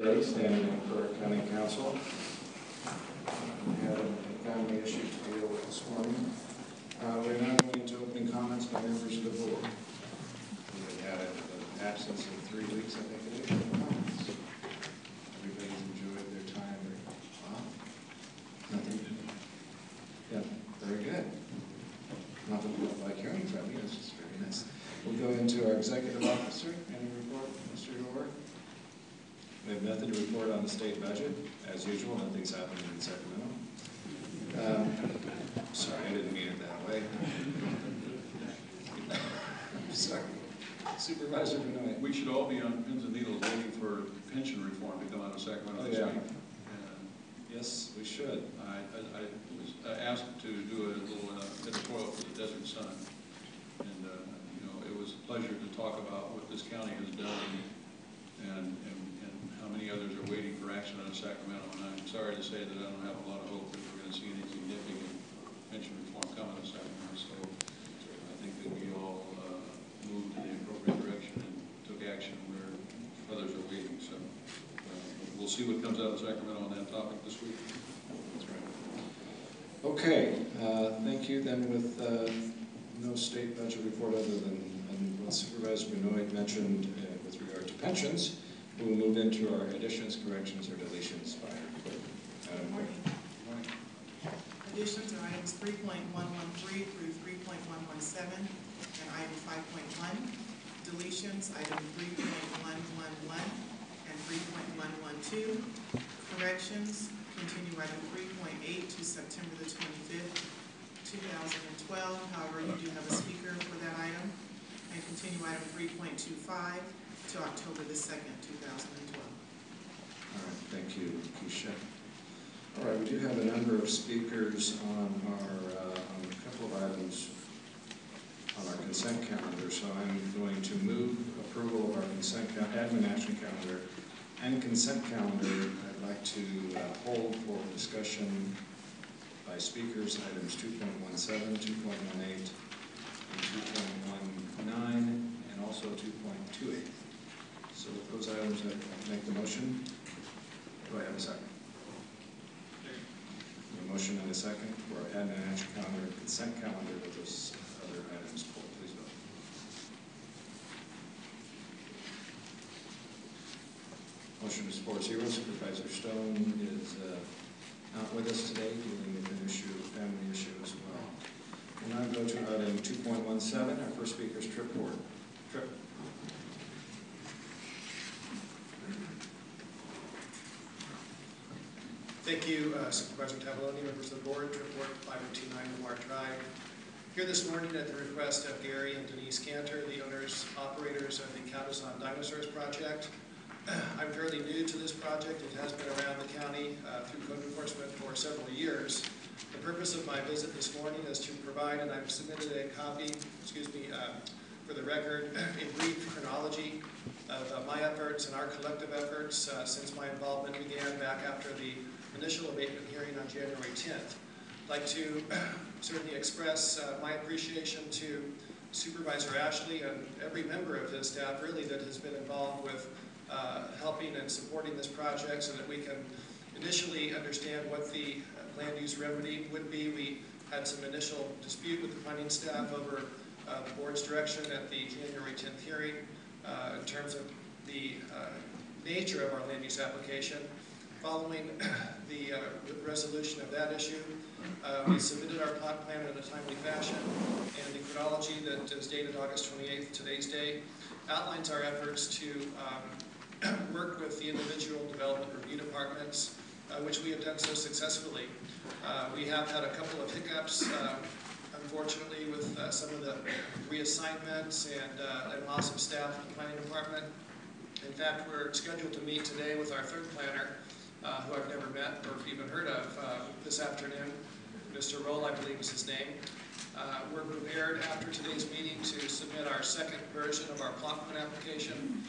Today, standing in for County Council. We had a family issue to deal with this morning. We're now going into opening comments by members of the board. We had an absence of 3 weeks, I think it is. Everybody's enjoyed their time. Wow. Nothing. Yeah, very good. Nothing like hearing from you. It's just very nice. We'll go into our executive officer. Any report, Mr. Gore? We have nothing to report on the state budget. As usual, nothing's happening in Sacramento. Sorry, I didn't mean it that way. Sorry. Supervisor Benoit. We should all be on pins and needles waiting for pension reform to come out of Sacramento this week. Yes, we should. I was asked to do a little editorial for the Desert Sun, and you know, it was a pleasure to talk about what this county has done and how many others are waiting for action out of Sacramento. And I'm sorry to say that I don't have a lot of hope that we're going to see any significant pension reform come out of Sacramento. So I think that we all moved in the appropriate direction and took action where others are waiting. So we'll see what comes out of Sacramento on that topic this week. That's right. Okay, thank you. Then with no state budget report other than what Supervisor Benoit mentioned with regard to pensions, we will move into our additions, corrections, or deletions by our clerk. Good morning. Additions are items 3.113 through 3.117 and item 5.1. Deletions, item 3.111 and 3.112. Corrections, continue item 3.8 to September the 25th, 2012. However, you do have a speaker for that item. And continue item 3.25 to October the 2nd, 2012. All right, thank you, Keisha. All right, we do have a number of speakers on a couple of items on our consent calendar, so I'm going to move approval of our consent admin action calendar and consent calendar. I'd like to hold for discussion by speakers items 2.17, 2.18, and 2.19, and also 2.28. So with those items, I make the motion. Do I have a second? A motion and a second for admin action calendar and consent calendar with those other items. Please vote. Motion is 4-0. Supervisor Stone is not with us today, dealing with an issue, family issue as well. We'll now go to item 2.17. Our first speaker is Tripp Ward. Tripp. Thank you, Supervisor Tavaglione, members of the board. Tripp Ward, 5029 Lamar Drive. Here this morning at the request of Gary and Denise Cantor, the owners, operators of the Cows on Dinosaurs project. I'm fairly new to this project. It has been around the county through code enforcement for several years. The purpose of my visit this morning is to provide, and I've submitted a copy, for the record, a brief chronology of my efforts and our collective efforts since my involvement began back after the initial abatement hearing on January 10th. I'd like to certainly express my appreciation to Supervisor Ashley and every member of his staff really that has been involved with helping and supporting this project so that we can initially understand what the land use remedy would be. We had some initial dispute with the planning staff over the board's direction at the January 10th hearing in terms of the nature of our land use application. Following the resolution of that issue, we submitted our plot plan in a timely fashion, and the chronology that is dated August 28th, today's date, outlines our efforts to work with the individual development review departments, which we have done so successfully. We have had a couple of hiccups, unfortunately, with some of the reassignments and loss of staff in the planning department. In fact, we're scheduled to meet today with our third planner, who I've never met or even heard of this afternoon. Mr. Roll, I believe is his name. We're prepared after today's meeting to submit our second version of our plot plan application.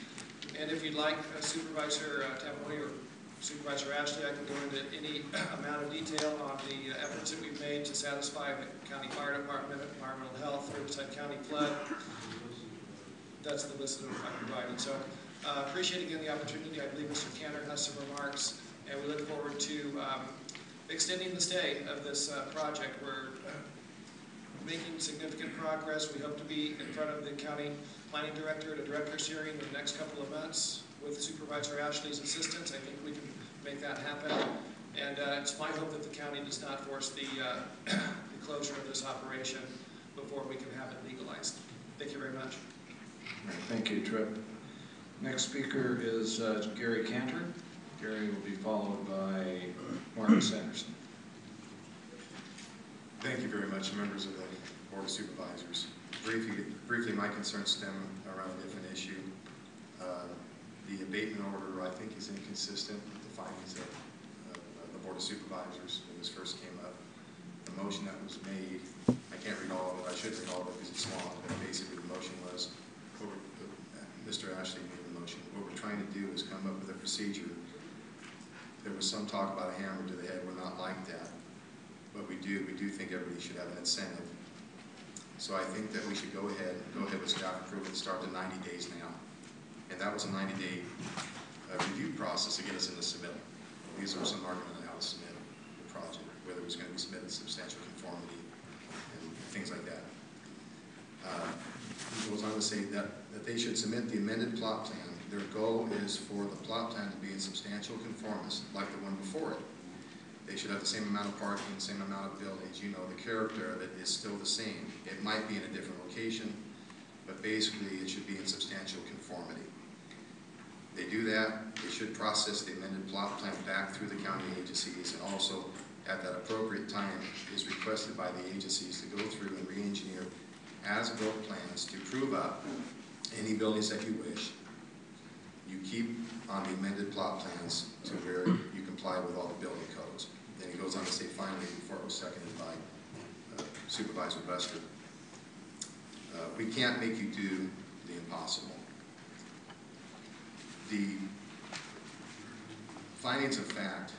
And if you'd like, Supervisor Tavaglione or Supervisor Ashley, I can go into any amount of detail on the efforts that we've made to satisfy the County Fire Department, Environmental Health, Riverside County Flood. That's the list that I provided. So Appreciate again the opportunity. I believe Mr. Cantor has some remarks, and we look forward to extending the stay of this project. We're making significant progress. We hope to be in front of the county planning director at a director's hearing in the next couple of months with Supervisor Ashley's assistance. I think we can make that happen. And it's my hope that the county does not force the closure of this operation before we can have it legalized. Thank you very much. All right, thank you, Tripp. Next speaker is Gary Cantor. Gary will be followed by Martin Sanderson. Thank you very much, members of the Board of Supervisors. Briefly, my concerns stem around a different issue. The abatement order, I think, is inconsistent with the findings of the Board of Supervisors when this first came up. The motion that was made, I can't read all of it. I should read all of it because it's long, but basically the motion was, Mr. Ashley made the motion. What we're trying to do is come up with a procedure. There was some talk about a hammer to the head. We're not like that. But we do think everybody should have an incentive. So I think that we should go ahead with staff approval and start the 90 days now. And that was a 90-day review process to get us in the submittal. These were some argument on how to submit the project, whether it was going to be submitted in substantial conformity and things like that. He goes on to say that they should submit the amended plot plan. Their goal is for the plot plan to be in substantial conformance like the one before it. They should have the same amount of parking, the same amount of buildings. You know, the character of it is still the same. It might be in a different location, but basically it should be in substantial conformity. They do that, they should process the amended plot plan back through the county agencies, and also at that appropriate time is requested by the agencies to go through and re-engineer as-built plans to prove up any buildings that you wish. You keep on the amended plot plans to where you comply with all the building codes. Then he goes on to say, finally, before it was seconded by Supervisor Buster, we can't make you do the impossible. The findings of fact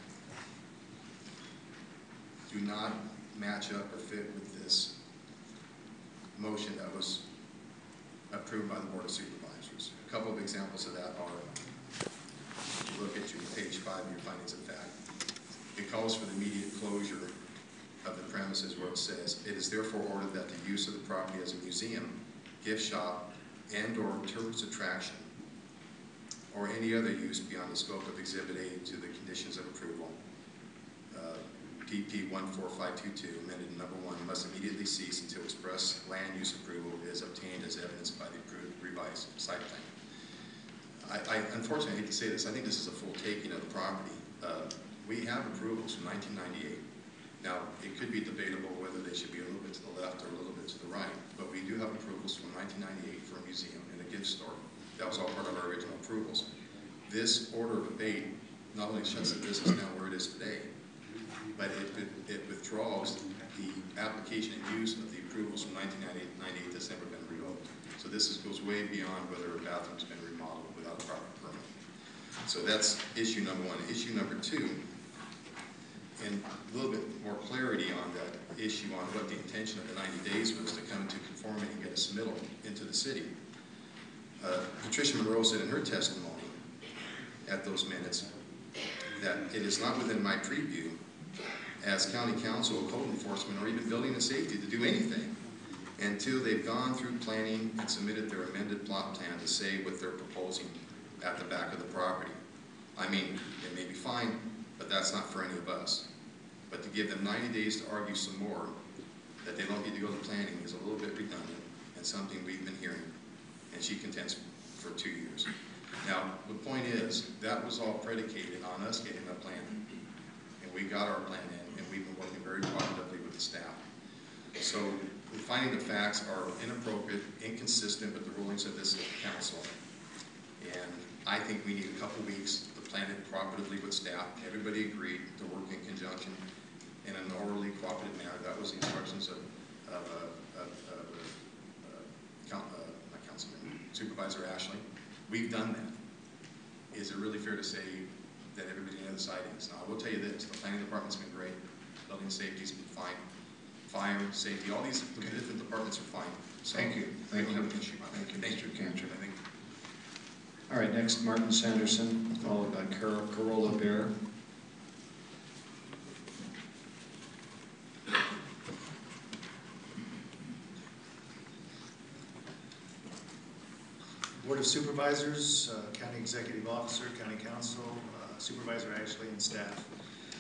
do not match up or fit with this motion that was approved by the Board of Supervisors. A couple of examples of that are, if you look at page 5 of your findings of fact, it calls for the immediate closure of the premises where it says, it is therefore ordered that the use of the property as a museum, gift shop, and/or tourist attraction, or any other use beyond the scope of Exhibit A to the conditions of approval, PP 14522, amended number 1, must immediately cease until express land use approval is obtained as evidenced by the approved revised site plan. I unfortunately hate to say this, I think this is a full taking of the property. We have approvals from 1998. Now, it could be debatable whether they should be a little bit to the left or a little bit to the right, but we do have approvals from 1998 for a museum and a gift store. That was all part of our original approvals. This order of abate not only shuts the business down where it is today, but it withdraws the application and use of the approvals from 1998 that's never been revoked. So this goes way beyond whether a bathroom's been remodeled without a proper permit. So that's issue number 1. Issue number 2, and a little bit more clarity on that issue on what the intention of the 90 days was to come into conformity and get a submittal into the city. Patricia Monroe said in her testimony at those minutes that it is not within my preview as county council, code enforcement, or even building and safety to do anything until they've gone through planning and submitted their amended plot plan to say what they're proposing at the back of the property. I mean, it may be fine, but that's not for any of us. But to give them 90 days to argue some more, that they don't need to go to planning, is a little bit redundant and something we've been hearing, and she contends for 2 years. Now, the point is, that was all predicated on us getting a plan. And we got our plan in, and we've been working very cooperatively with the staff. So, the finding the facts are inappropriate, inconsistent with the rulings of this council. And I think we need a couple weeks to plan it cooperatively with staff. Everybody agreed to work in conjunction in an orderly, cooperative manner. That was the instructions of Supervisor Ashley. We've done that. Is it really fair to say that everybody in the sightings? Now, I will tell you this, the planning department's been great. Building safety's been fine. Fire, safety, all these different departments are fine. So Thank you. We don't have an issue. Thank you, Mr. Cantor. I think. All right, next Martin Sanderson, followed by Corolla Bear. Board of Supervisors, County Executive Officer, County Council, Supervisor Ashley, and staff.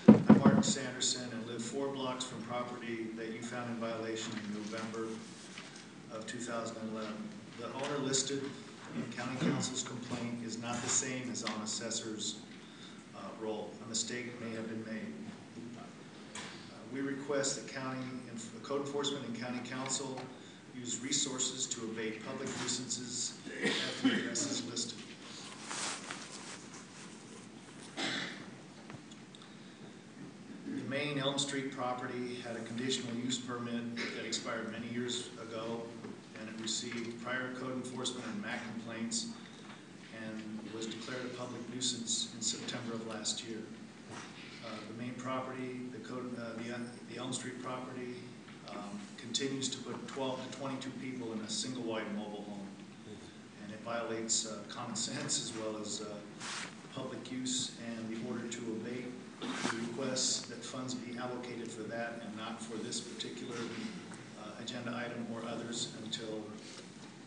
I'm Martin Sanderson and live 4 blocks from property that you found in violation in November of 2011. The owner listed in County Council's complaint is not the same as on assessor's roll. A mistake may have been made. We request that Code Enforcement and County Council use resources to abate public nuisances at the addresses listed. The main Elm Street property had a conditional use permit that expired many years ago, and it received prior code enforcement and MAC complaints and was declared a public nuisance in September of last year. The main property, the Elm Street property, continues to put 12 to 22 people in a single wide mobile home, and it violates common sense as well as public use. And the order to abate, we request that funds be allocated for that and not for this particular agenda item or others until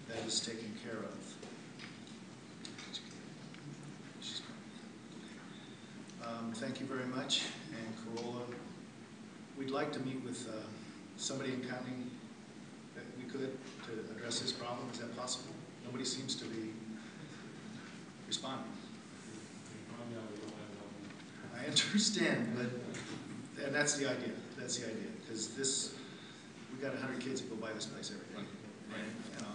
that is taken care of. Thank you very much. And Corolla, we'd like to meet with somebody in county that we could to address this problem. Is that possible? Nobody seems to be responding. I understand, but and that's the idea. That's the idea, because we got 100 kids that go by this place every day. And, you know,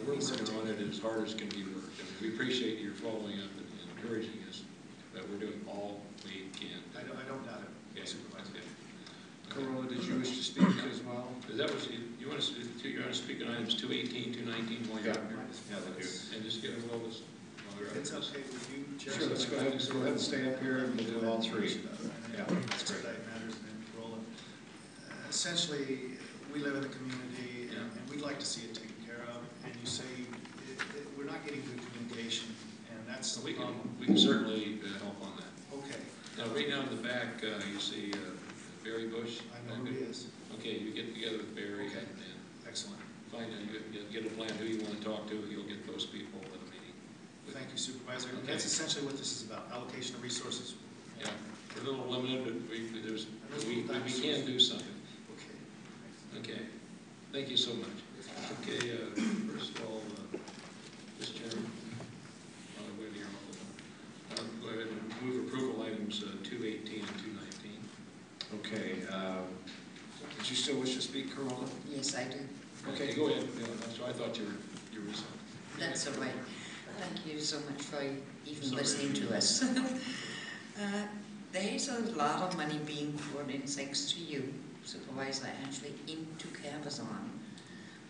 we're working on it as hard as can be worked. And we appreciate your following up and encouraging us that we're doing all we can. I don't doubt it. Okay. Supervisor. Corolla, did you wish to speak as well? That was, you want to speak on items 218, 219 while you're up here? Yeah, they do. And just get all this while we're up It's here. okay with you, Chair. Sure, let's go ahead and stay up here and we'll do all three. Yeah, that's great. Expedite matters and then Corolla. Essentially, we live in the community and we'd like to see it taken care of. And you say we're not getting good communication, and that's the problem. We can certainly help on that. Okay. Now, right now in the back, you see Barry Bush. I know who he is. Okay, you get together with Barry Okay. and Excellent. find out, you get a plan who you want to talk to. You'll get those people at a meeting. Thank you, Supervisor. Okay. That's essentially what this is about, allocation of resources. Yeah, we're a little limited, but we can do something. Okay. Okay, thank you so much. Okay, first of all, Mr. Chairman, wait here, go ahead and move approval items 218 and 219. Okay, did you still wish to speak, Corolla? Yes, I do. Okay, go ahead. Yeah, that's why I thought you were something. That's all right. Thank you so much for even listening to us. There is a lot of money being poured in, thanks to you, Supervisor Ashley, into Cabazon.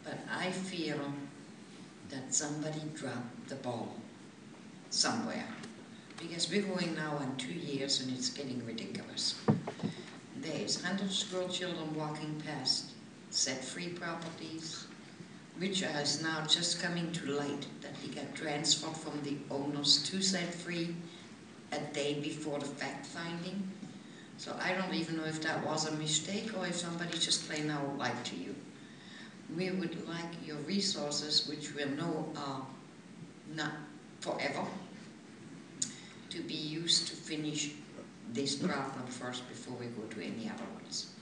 But I feel that somebody dropped the ball somewhere. Because we're going now on 2 years and it's getting ridiculous. There's 100 school children walking past set-free properties, which is now just coming to light that he got transferred from the owners to set-free a day before the fact-finding. So I don't even know if that was a mistake or if somebody just plain out lied to you. We would like your resources, which we know are not forever, to be used to finish this problem first before we go to any other ones.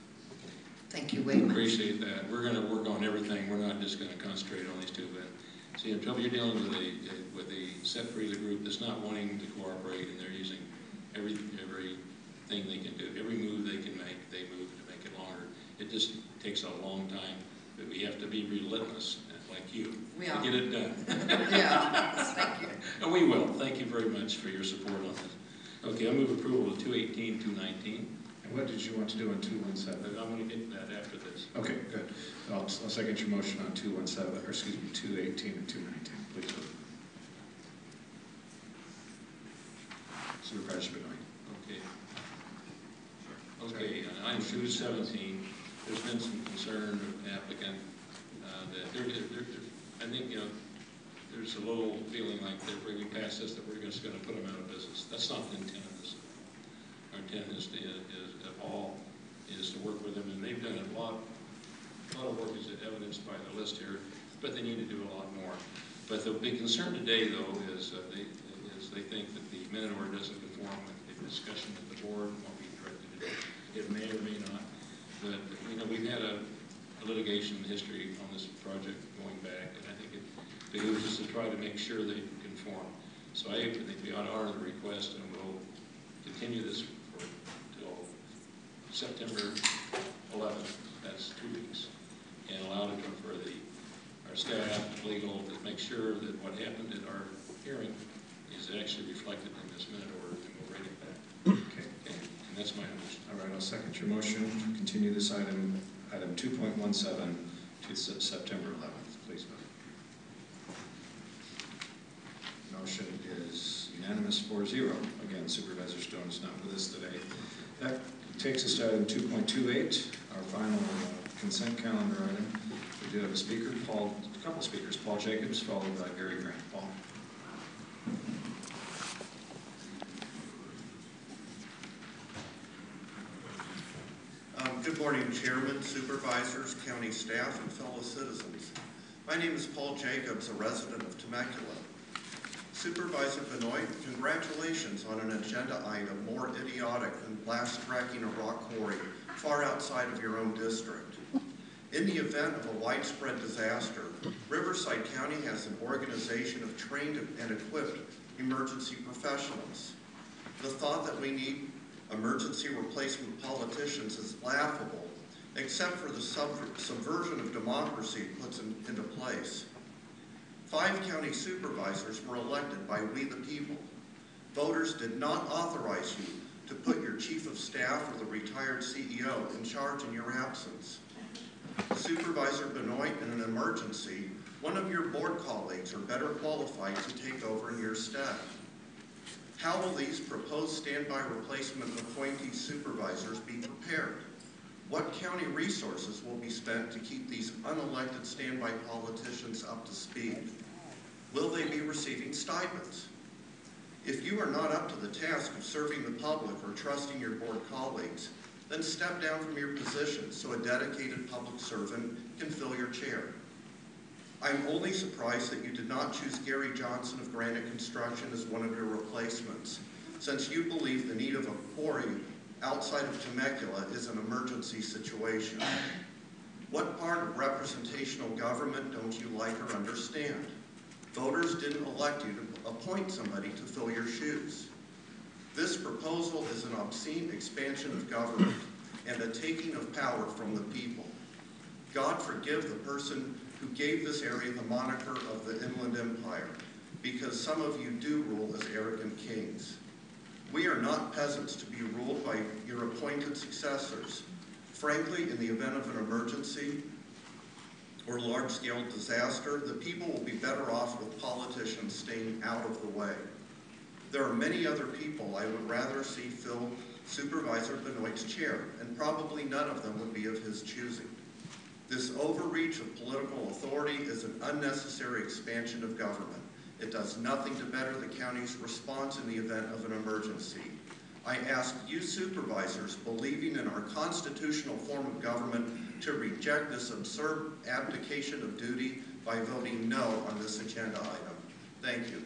Thank you very much. Appreciate that. We're going to work on everything. We're not just going to concentrate on these two. But see, until you're dealing with the set-free group that's not wanting to cooperate, and they're using everything they can do, every move they can make, they move to make it longer. It just takes a long time, but we have to be relentless, like you, to get it done. Yeah, thank you. And we will. Thank you very much for your support on this. Okay, I move approval of 218, 219. And what did you want to do on 217? I'm going to get that after this. Okay, good. I'll second your motion on 217, or excuse me, 218 and 219. Please vote. Supervisor Benoit. Okay. Okay, on item 217, there's been some concern of the applicant that I think, there's a little feeling like that when we pass this, that we're just going to put them out of business. That's not the intent of this. Our intent is to work with them, and they've done a lot of work as evidenced by the list here, but they need to do a lot more. But the big concern today, though, is they think that the minute order doesn't conform with the discussion at the board and what we directed to do. It may or may not, but you know, we've had a litigation history on this project going back, and I think it behooves us to try to make sure they conform. So I think we ought to honor the request, and we'll continue this until September 11th. That's 2 weeks, and allow it for our staff, legal, to make sure that what happened at our hearing is actually reflected in this minute order, and we'll bring it back. Okay. And that's my motion. All right, I'll second your motion to continue this item 2.17 to September 11th. Please vote. Motion is unanimous 4-0. Again, Supervisor Stone is not with us today. That takes us to item 2.28, our final consent calendar item. We do have a couple speakers, Paul Jacobs, followed by Gary Grant. Paul. Good morning, Chairman, Supervisors, County staff, and fellow citizens. My name is Paul Jacobs, a resident of Temecula. Supervisor Benoit, congratulations on an agenda item more idiotic than blast tracking a rock quarry far outside of your own district. In the event of a widespread disaster, Riverside County has an organization of trained and equipped emergency professionals. The thought that we need emergency replacement politicians is laughable, except for the subversion of democracy it puts into place. 5 county supervisors were elected by we the people. Voters did not authorize you to put your chief of staff or the retired CEO in charge in your absence. Supervisor Benoit, in an emergency, one of your board colleagues are better qualified to take over in your stead. How will these proposed standby replacement appointee supervisors be prepared? What county resources will be spent to keep these unelected standby politicians up to speed? Will they be receiving stipends? If you are not up to the task of serving the public or trusting your board colleagues, then step down from your position so a dedicated public servant can fill your chair. I'm only surprised that you did not choose Gary Johnson of Granite Construction as one of your replacements, since you believe the need of a quarry outside of Temecula is an emergency situation. What part of representational government don't you like or understand? Voters didn't elect you to appoint somebody to fill your shoes. This proposal is an obscene expansion of government and a taking of power from the people. God forgive the person who gave this area the moniker of the Inland Empire, because some of you do rule as arrogant kings. We are not peasants to be ruled by your appointed successors. Frankly, in the event of an emergency or large-scale disaster, the people will be better off with politicians staying out of the way. There are many other people I would rather see fill Supervisor Benoit's chair, and probably none of them would be of his choosing. This overreach of political authority is an unnecessary expansion of government. It does nothing to better the county's response in the event of an emergency. I ask you supervisors, believing in our constitutional form of government, to reject this absurd abdication of duty by voting no on this agenda item. Thank you.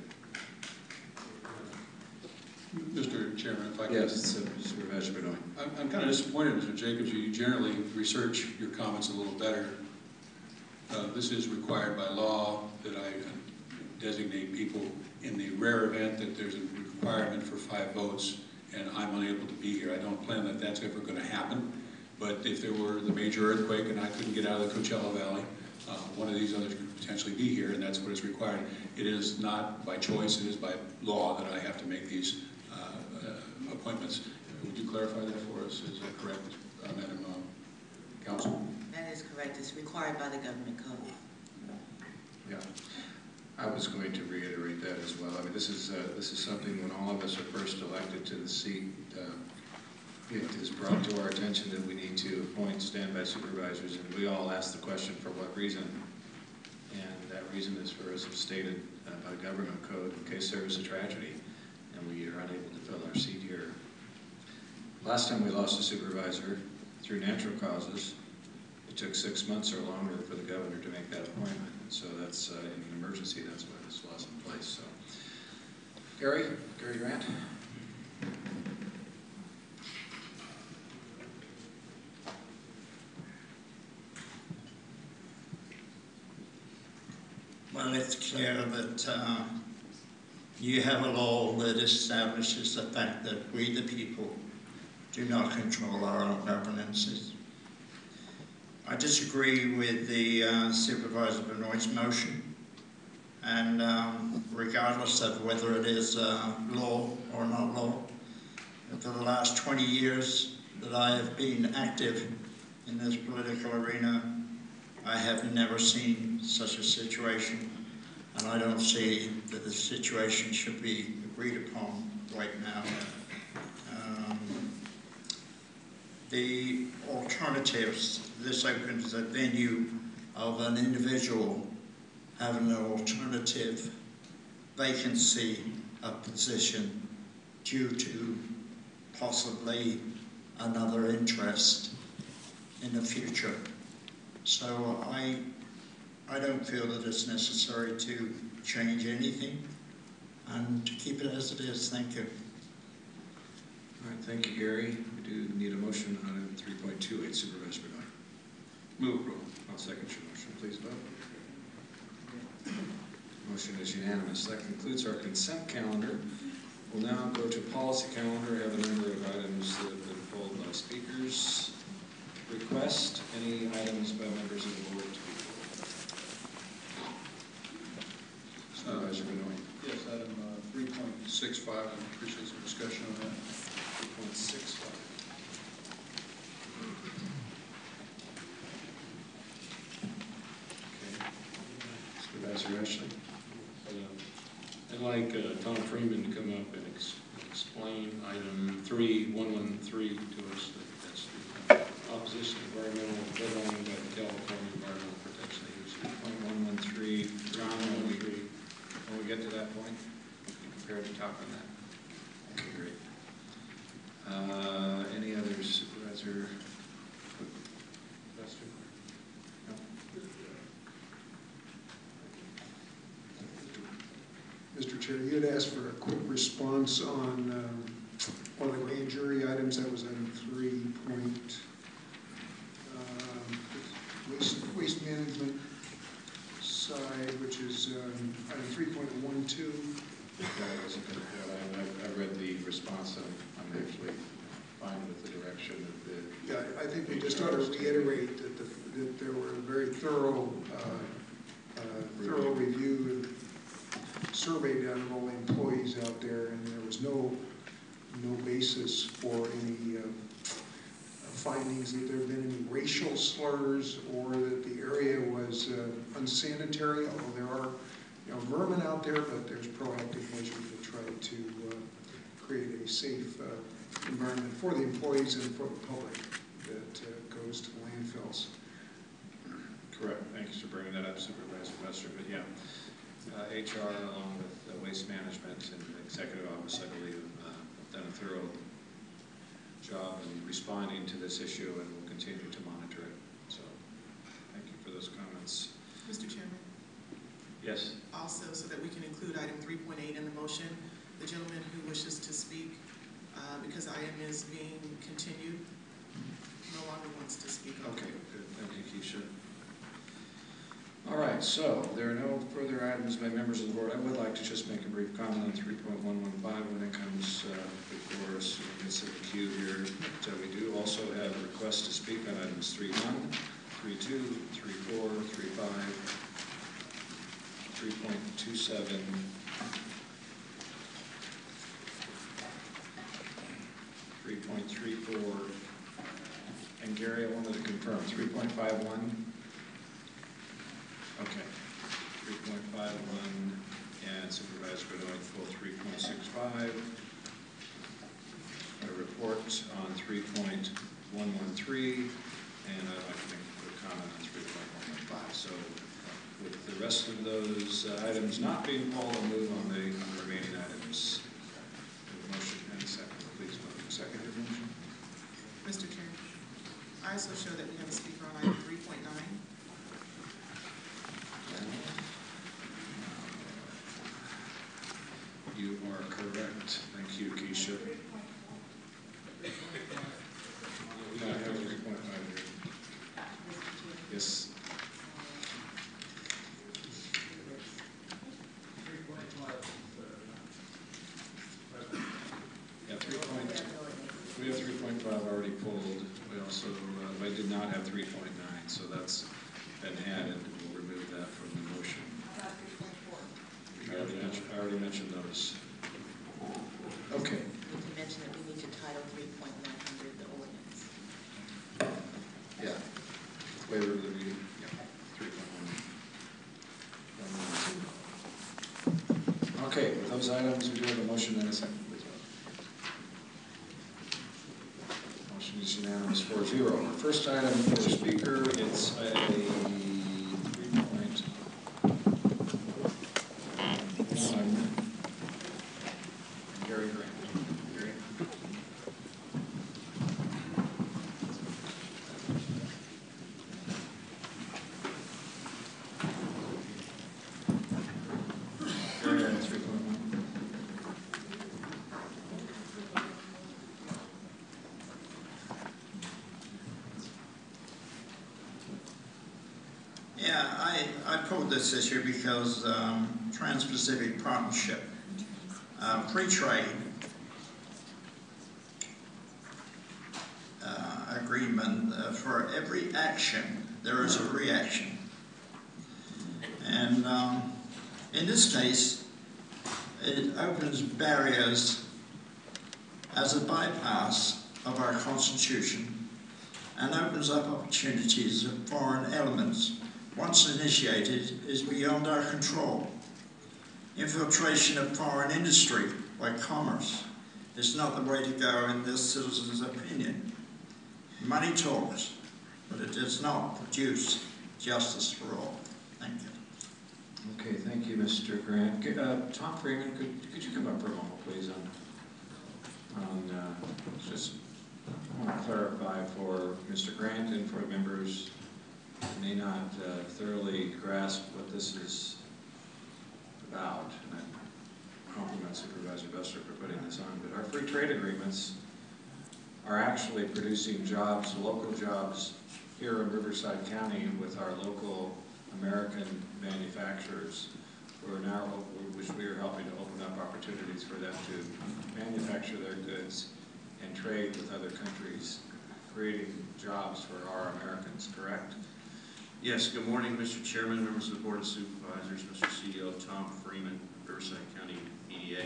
Mr. Chairman, if I could. Yes, Supervisor Benoit. I'm kind of disappointed, Mr. Jacobs. You generally research your comments a little better. This is required by law that I designate people in the rare event that there's a requirement for 5 votes and I'm unable to be here. I don't plan that that's ever going to happen, but if there were the major earthquake and I couldn't get out of the Coachella Valley, one of these others could potentially be here, and that's what is required. It is not by choice, it is by law that I have to make these appointments. Would you clarify that for us? Is that correct, Madam Council? That is correct. It's required by the government code. Yeah, I was going to reiterate that as well. I mean, this is something when all of us are first elected to the seat, it is brought to our attention that we need to appoint standby supervisors, and we all ask the question, for what reason? And that reason is for, as stated, by government code in case there is a tragedy and we are unable to fill our seat here. Last time we lost a supervisor through natural causes, it took 6 months or longer for the governor to make that appointment. And so that's, in an emergency, that's why this law's in place. So, Gary Grant. Well, it's clear that you have a law that establishes the fact that we, the people, do not control our own governances. I disagree with the Supervisor Benoit's motion, and regardless of whether it is law or not law, for the last 20 years that I have been active in this political arena, I have never seen such a situation, and I don't see that the situation should be agreed upon right now. The alternatives, this opens the venue of an individual having an alternative vacancy of position due to possibly another interest in the future. So I don't feel that it's necessary to change anything and to keep it as it is. Thank you. All right, thank you, Gary. We do need a motion on item 3.28, Supervisor Benoit. Move approval. I'll second your motion. Please vote. Motion is unanimous. That concludes our consent calendar. We'll now go to policy calendar. We have a number of items that have been pulled by speakers. Request any items by members of the board to be pulled? Supervisor Benoit. Yes, item 3.65, I appreciate some discussion on that. 3.65. Okay. Supervisor Ashley. I'd like Tom Freeman to come up and explain item 3.113 to us. That's the opposition to environmental deadline by the California Environmental Protection Agency. 3.113. John, when we get to that point, be prepared to talk on that. Okay, great. Any others, Supervisor? No? Mr. Chair, you had asked for a quick response on one of the grand jury items. That was item 3. Waste management side, which is item 3.12. I read the response, and I'm actually fine with the direction of the... Yeah, I think we just ought to reiterate that there were a very thorough review and survey done of all the employees out there, and there was no basis for any findings that there have been any racial slurs or that the area was unsanitary, although there are vermin out there, but there's proactive measures to try to create a safe environment for the employees and for the public that goes to landfills. Correct. Thanks for bringing that up, Supervisor Buster. But yeah, HR along with waste management and the executive office, I believe, have done a thorough job in responding to this issue, and we'll continue to monitor it. So thank you for those comments. Mr. Chairman? Yes. Also, so that we can include item 3.8 in the motion, the gentleman who wishes to speak, because item is being continued, no longer wants to speak. Okay, good. Thank you, Keisha. All right, so there are no further items by members of the board. I would like to just make a brief comment on 3.115 when it comes before us and gets to the queue here. But we do also have a request to speak on items 3.1, 3.2, 3.4, 3.5, 3.27, 3.34, and Gary, I wanted to confirm, 3.51? Okay, 3.51, and Supervisor Benoit for 3.65. A report on 3.113, and I'd like to make a quick comment on 3.115. So with the rest of those items not being pulled, I'll move on the remaining items. Motion and a second, please vote. Second motion. Mr. Chair, I also show that we have a speaker on item 3.9. You are correct. Thank you, Keisha. No, I have 3.5 here. Yes. Yeah, 3. We have 3.5 already pulled. We also, I did not have 3.9, so that's been added. We'll remove that from the motion. I already mentioned those. Okay. Did you mention that we need to title 3.100 the ordinance? Yeah. Waiver of the reading. Yeah. 3.1. Okay, with those items, we do have a motion and a second, please. Motion is unanimous 4-0. First item for speaker, it's a 3.1. Gary Grant. Gary? Gary, item 3.1. Yeah, I pulled this issue because Trans-Pacific Partnership, free trade agreement, for every action, there is a reaction. And in this case, it opens barriers as a bypass of our Constitution and opens up opportunities of foreign elements. Once initiated, is beyond our control. Infiltration of foreign industry, like commerce, is not the way to go in this citizen's opinion. Money talks, but it does not produce justice for all. Thank you. Okay, thank you, Mr. Grant. Tom Freeman, could you come up for a moment, please, just I want to clarify for Mr. Grant and for members who may not thoroughly grasp what this is about, and I compliment Supervisor Buster for putting this on, but our free trade agreements are actually producing jobs, local jobs, here in Riverside County with our local American manufacturers who are now, which we are helping to open up opportunities for them to manufacture their goods and trade with other countries, creating jobs for our Americans, correct? Yes, good morning, Mr. Chairman, members of the Board of Supervisors, Mr. CEO, Tom Freeman, Riverside County EDA.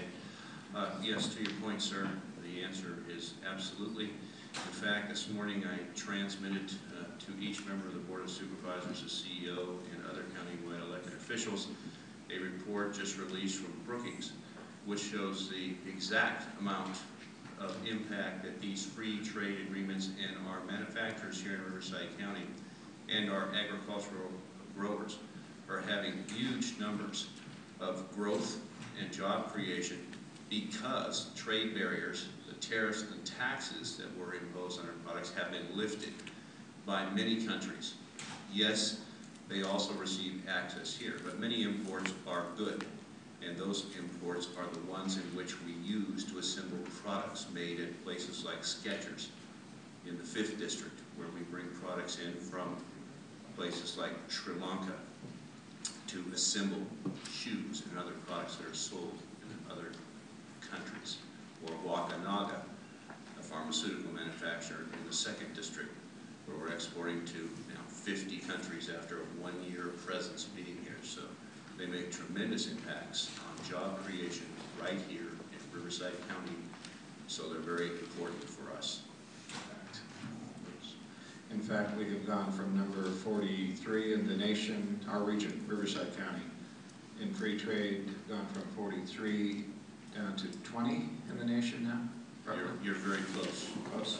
Yes, to your point, sir, the answer is absolutely. In fact, this morning I transmitted to each member of the Board of Supervisors, the CEO, and other countywide elected officials a report just released from Brookings, which shows the exact amount of impact that these free trade agreements and our manufacturers here in Riverside County and our agricultural growers are having huge numbers of growth and job creation because trade barriers, the tariffs and taxes that were imposed on our products have been lifted by many countries. Yes, they also receive access here, but many imports are good, and those imports are the ones in which we use to assemble products made at places like Skechers in the 5th District, where we bring products in from places like Sri Lanka to assemble shoes and other products that are sold in other countries, or Wakanaga, a pharmaceutical manufacturer in the 2nd District, where we're exporting to now 50 countries after a 1-year presence being here. So they make tremendous impacts on job creation right here in Riverside County, so they're very important for us. In fact, we have gone from number 43 in the nation, our region, Riverside County, in free trade, gone from 43 down to 20 in the nation now? You're very close. Close.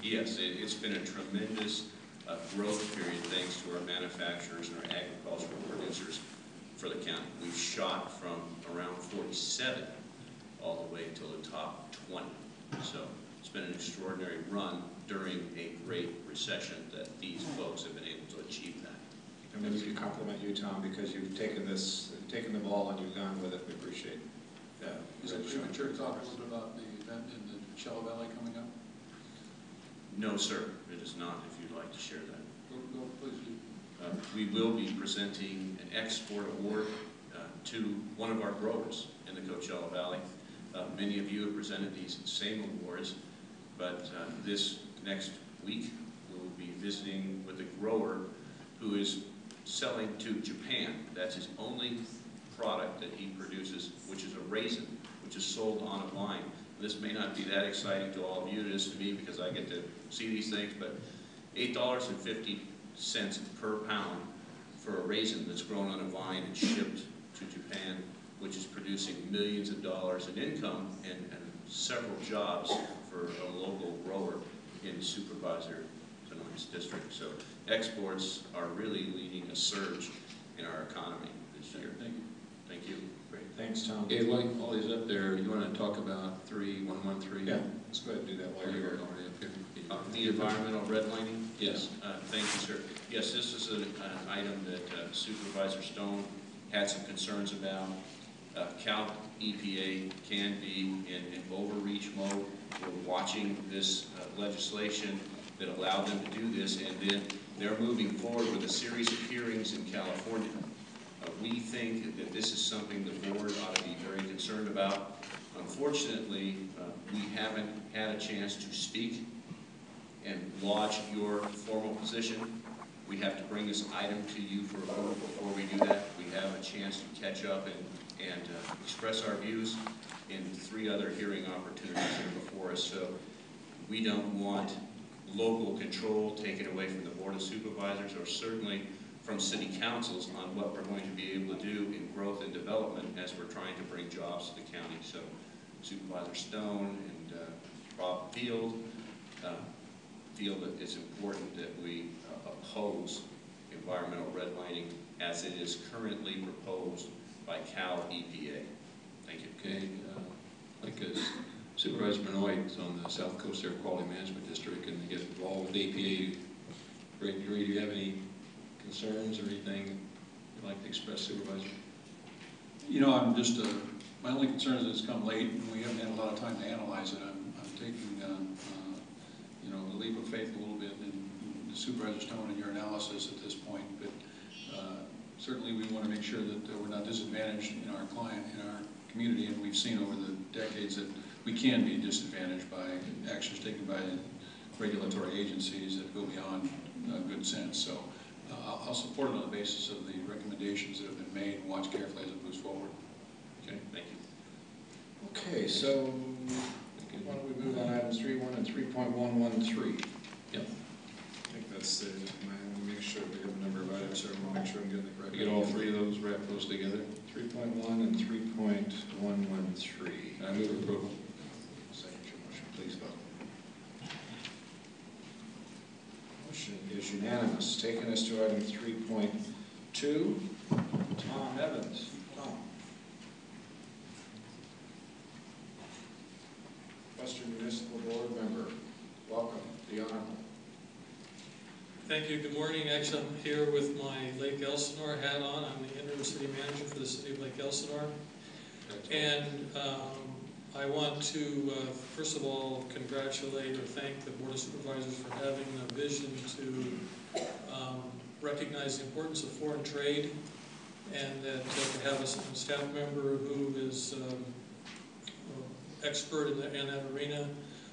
Yes, it's been a tremendous growth period thanks to our manufacturers and our agricultural producers for the county. We've shot from around 47 all the way to the top 20. So it's been an extraordinary run during a great recession that these folks have been able to achieve that. And maybe we can compliment you, Tom, because you've taken the ball and you've gone with it. We appreciate that. Is it premature to talk a little bit about the event in the Coachella Valley coming up? No, sir, it is not, if you'd like to share that. Go, please do. We will be presenting an export award to one of our growers in the Coachella Valley. Many of you have presented these same awards, but this next week we will be visiting with a grower who is selling to Japan. That's his only product that he produces, which is a raisin, which is sold on a vine. This may not be that exciting to all of you. It is to me because I get to see these things, but $8.50 per pound for a raisin that's grown on a vine and shipped to Japan, which is producing millions of dollars in income and several jobs for a local grower in the Supervisor district. So exports are really leading a surge in our economy this year. Thank you. Thank you. Great. Thanks, Tom. Okay, while all these up there, you want to talk about 3113? Yeah, let's go ahead and do that while you're already up here. The environmental redlining? Yes. Thank you, sir. Yes, this is an item that Supervisor Stone had some concerns about. Cal EPA can be in overreach mode. We're watching this legislation that allowed them to do this, and then they're moving forward with a series of hearings in California. We think that this is something the board ought to be very concerned about. Unfortunately, we haven't had a chance to speak and lodge your formal position. We have to bring this item to you for a vote. Before we do that, we have a chance to catch up and express our views in 3 other hearing opportunities that are before us. So we don't want local control taken away from the Board of Supervisors, or certainly from city councils, on what we're going to be able to do in growth and development as we're trying to bring jobs to the county. So Supervisor Stone and Rob Field feel that it's important that we oppose environmental redlining as it is currently proposed by Cal EPA. Thank you. Okay, like Supervisor Benoit is on the South Coast Air Quality Management District, and they get involved with APA. Do you have any concerns or anything you'd like to express, Supervisor? You know, I'm just, my only concern is it's come late and we haven't had a lot of time to analyze it. I'm taking, you know, the leap of faith a little bit in the Supervisor Stone and your analysis at this point, but certainly we want to make sure that we're not disadvantaged in our community, and we've seen over the decades that we can be disadvantaged by actions taken by regulatory agencies that go beyond good sense. So I'll support it on the basis of the recommendations that have been made and watch carefully as it moves forward. Okay, thank you. Okay, so why don't we move on items 3.1 and 3.113? Yep. I think that's the, I make sure we have a number of items, so I want to make sure I'm getting the correct. We get all 3 of those, wrap those together. 3.1 and 3.113. I move approval. Second your motion, please vote. Motion is unanimous. Taking us to item 3.2, Tom Evans. Tom. Western Municipal Board member. Welcome, the Honorable. Thank you. Good morning. Actually, I'm here with my Lake Elsinore hat on. I'm the interim city manager for the city of Lake Elsinore. And I want to, first of all, congratulate or thank the Board of Supervisors for having a vision to recognize the importance of foreign trade, and that to have a staff member who is expert in that arena.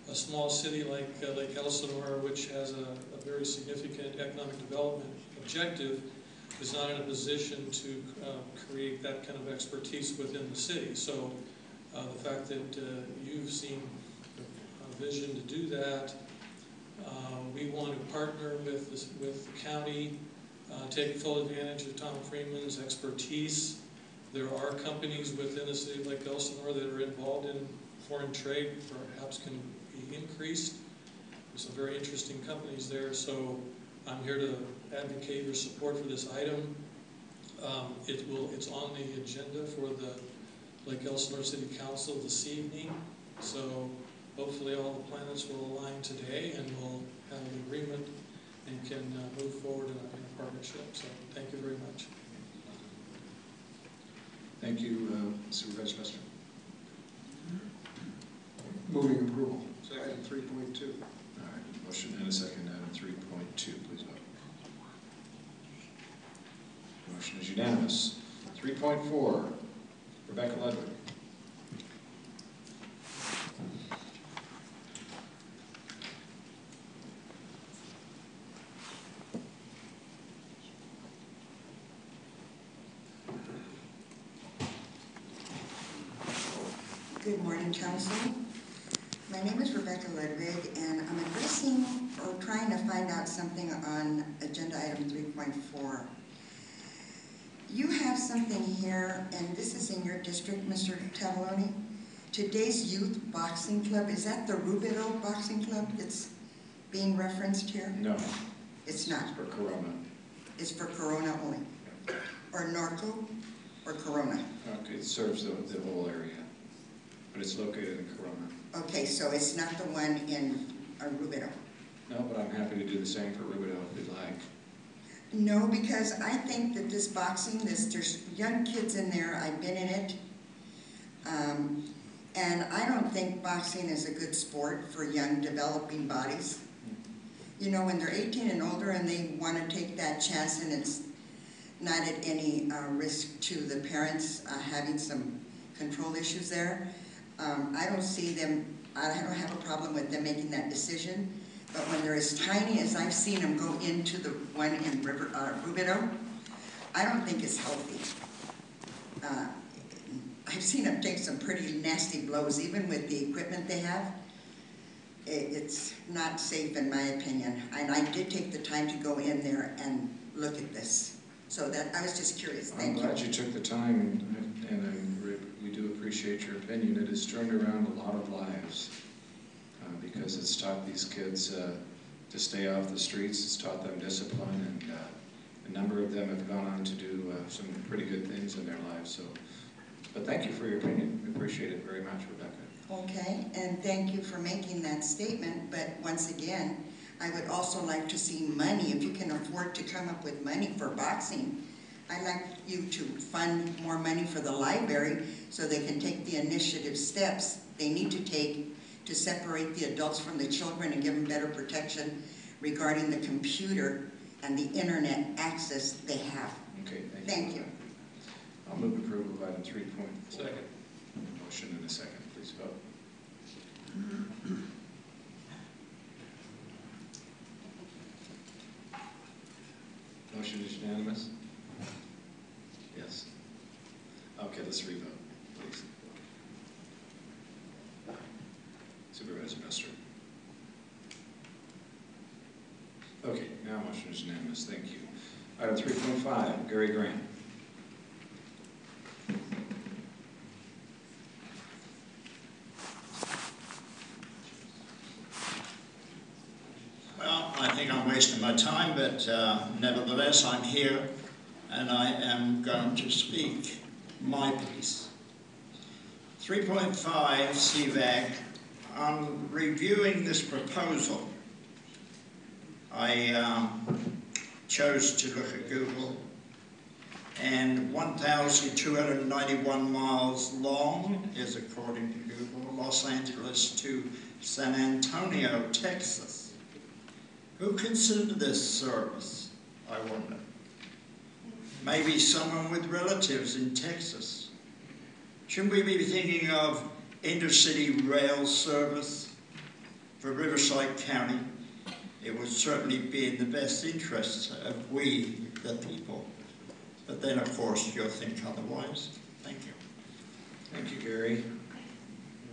A small city like Lake Elsinore, which has a very significant economic development objective, is not in a position to create that kind of expertise within the city. So the fact that you've seen a vision to do that, we want to partner with the county, take full advantage of Tom Freeman's expertise. There are companies within the city of Lake Elsinore that are involved in foreign trade, perhaps can be increased. There's some very interesting companies there, so I'm here to advocate your support for this item. It's on the agenda for the Lake Elsinore City Council this evening, so hopefully all the planets will align today and we'll have an agreement and can move forward in a partnership. So thank you very much. Thank you, Supervisor Buster. Moving approval. Item 3.2. All right, motion and a second, item 3.2, please vote. Motion is unanimous. 3.4, Rebecca Ludwig. Good morning, Council. My name is Rebecca Ludwig, and I'm addressing or trying to find out something on agenda item 3.4. You have something here, and this is in your district, Mr. Tavaglione. Today's Youth Boxing Club, is that the Rubidoux Boxing Club that's being referenced here? No. It's not? It's for Corona. It's for Corona only? Or Norco or Corona? Okay, it serves the whole area, but it's located in Corona. Okay, so it's not the one in Rubidoux? No, but I'm happy to do the same for Rubidoux if you'd like. No, because I think that this boxing, there's young kids in there, I've been in it, and I don't think boxing is a good sport for young developing bodies. You know, when they're 18 and older and they want to take that chance and it's not at any risk to the parents having some control issues there, I don't see them, I don't have a problem with them making that decision. But when they're as tiny as I've seen them go into the one in Rubidoux, I don't think it's healthy. I've seen them take some pretty nasty blows, even with the equipment they have. It's not safe in my opinion. And I did take the time to go in there and look at this. So that I was just curious. Thank you. I'm glad you took the time, and we do appreciate your opinion. It has turned around a lot of lives. Because it's taught these kids to stay off the streets, it's taught them discipline, and a number of them have gone on to do some pretty good things in their lives. So, but thank you for your opinion. We appreciate it very much, Rebecca. Okay, and thank you for making that statement, but once again, I would also like to see money. If you can afford to come up with money for boxing, I'd like you to fund more money for the library so they can take the initiative steps they need to take to separate the adults from the children and give them better protection regarding the computer and the internet access they have. Okay, thank you. I'll move approval of item 3.4. Second. Motion and a second. Please vote. Motion is unanimous? Yes. Okay, let's revote, please. Supervisor Buster. Okay, now motion is unanimous. Thank you. Item 3.5, Gary Grant. Well, I think I'm wasting my time, but nevertheless, I'm here and I am going to speak my piece. 3.5 CVAG. On reviewing this proposal, I chose to look at Google, and 1,291 miles long is, according to Google, Los Angeles to San Antonio, Texas. Who considered this service, I wonder? Maybe someone with relatives in Texas. Shouldn't we be thinking of intercity rail service for Riverside County? It would certainly be in the best interests of we, the people. But then, of course, you'll think otherwise. Thank you. Thank you, Gary.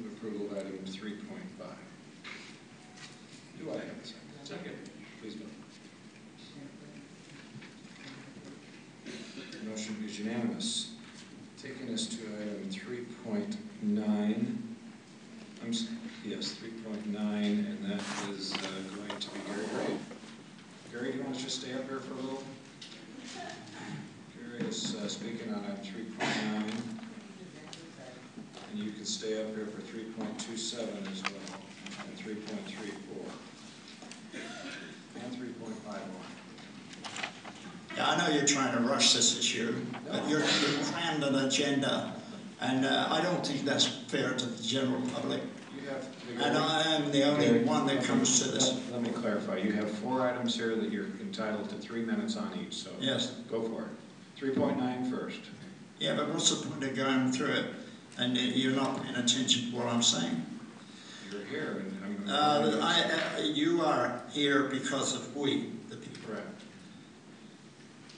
Move approval of item 3.5. Do I have a second? Second. Please vote. Motion is unanimous. Taking us to item 3.9. Yes, 3.9, and that is going to be Gary Gray. Gary, do you want to just on item 3.9. And you can stay up here for 3.27 as well, and 3.34, and 3.51. Yeah, I know you're trying to rush this issue, but you're crammed an agenda, and I don't think that's fair to the general public. You have, And I am the only one that comes to this. Let me clarify. You have 4 items here that you're entitled to 3 minutes on each, so Yes. go for it. 3.9 first. Yeah, but what's the point of going through it, and you're not paying attention to what I'm saying? You're here, and You are here because of we, the people. Correct.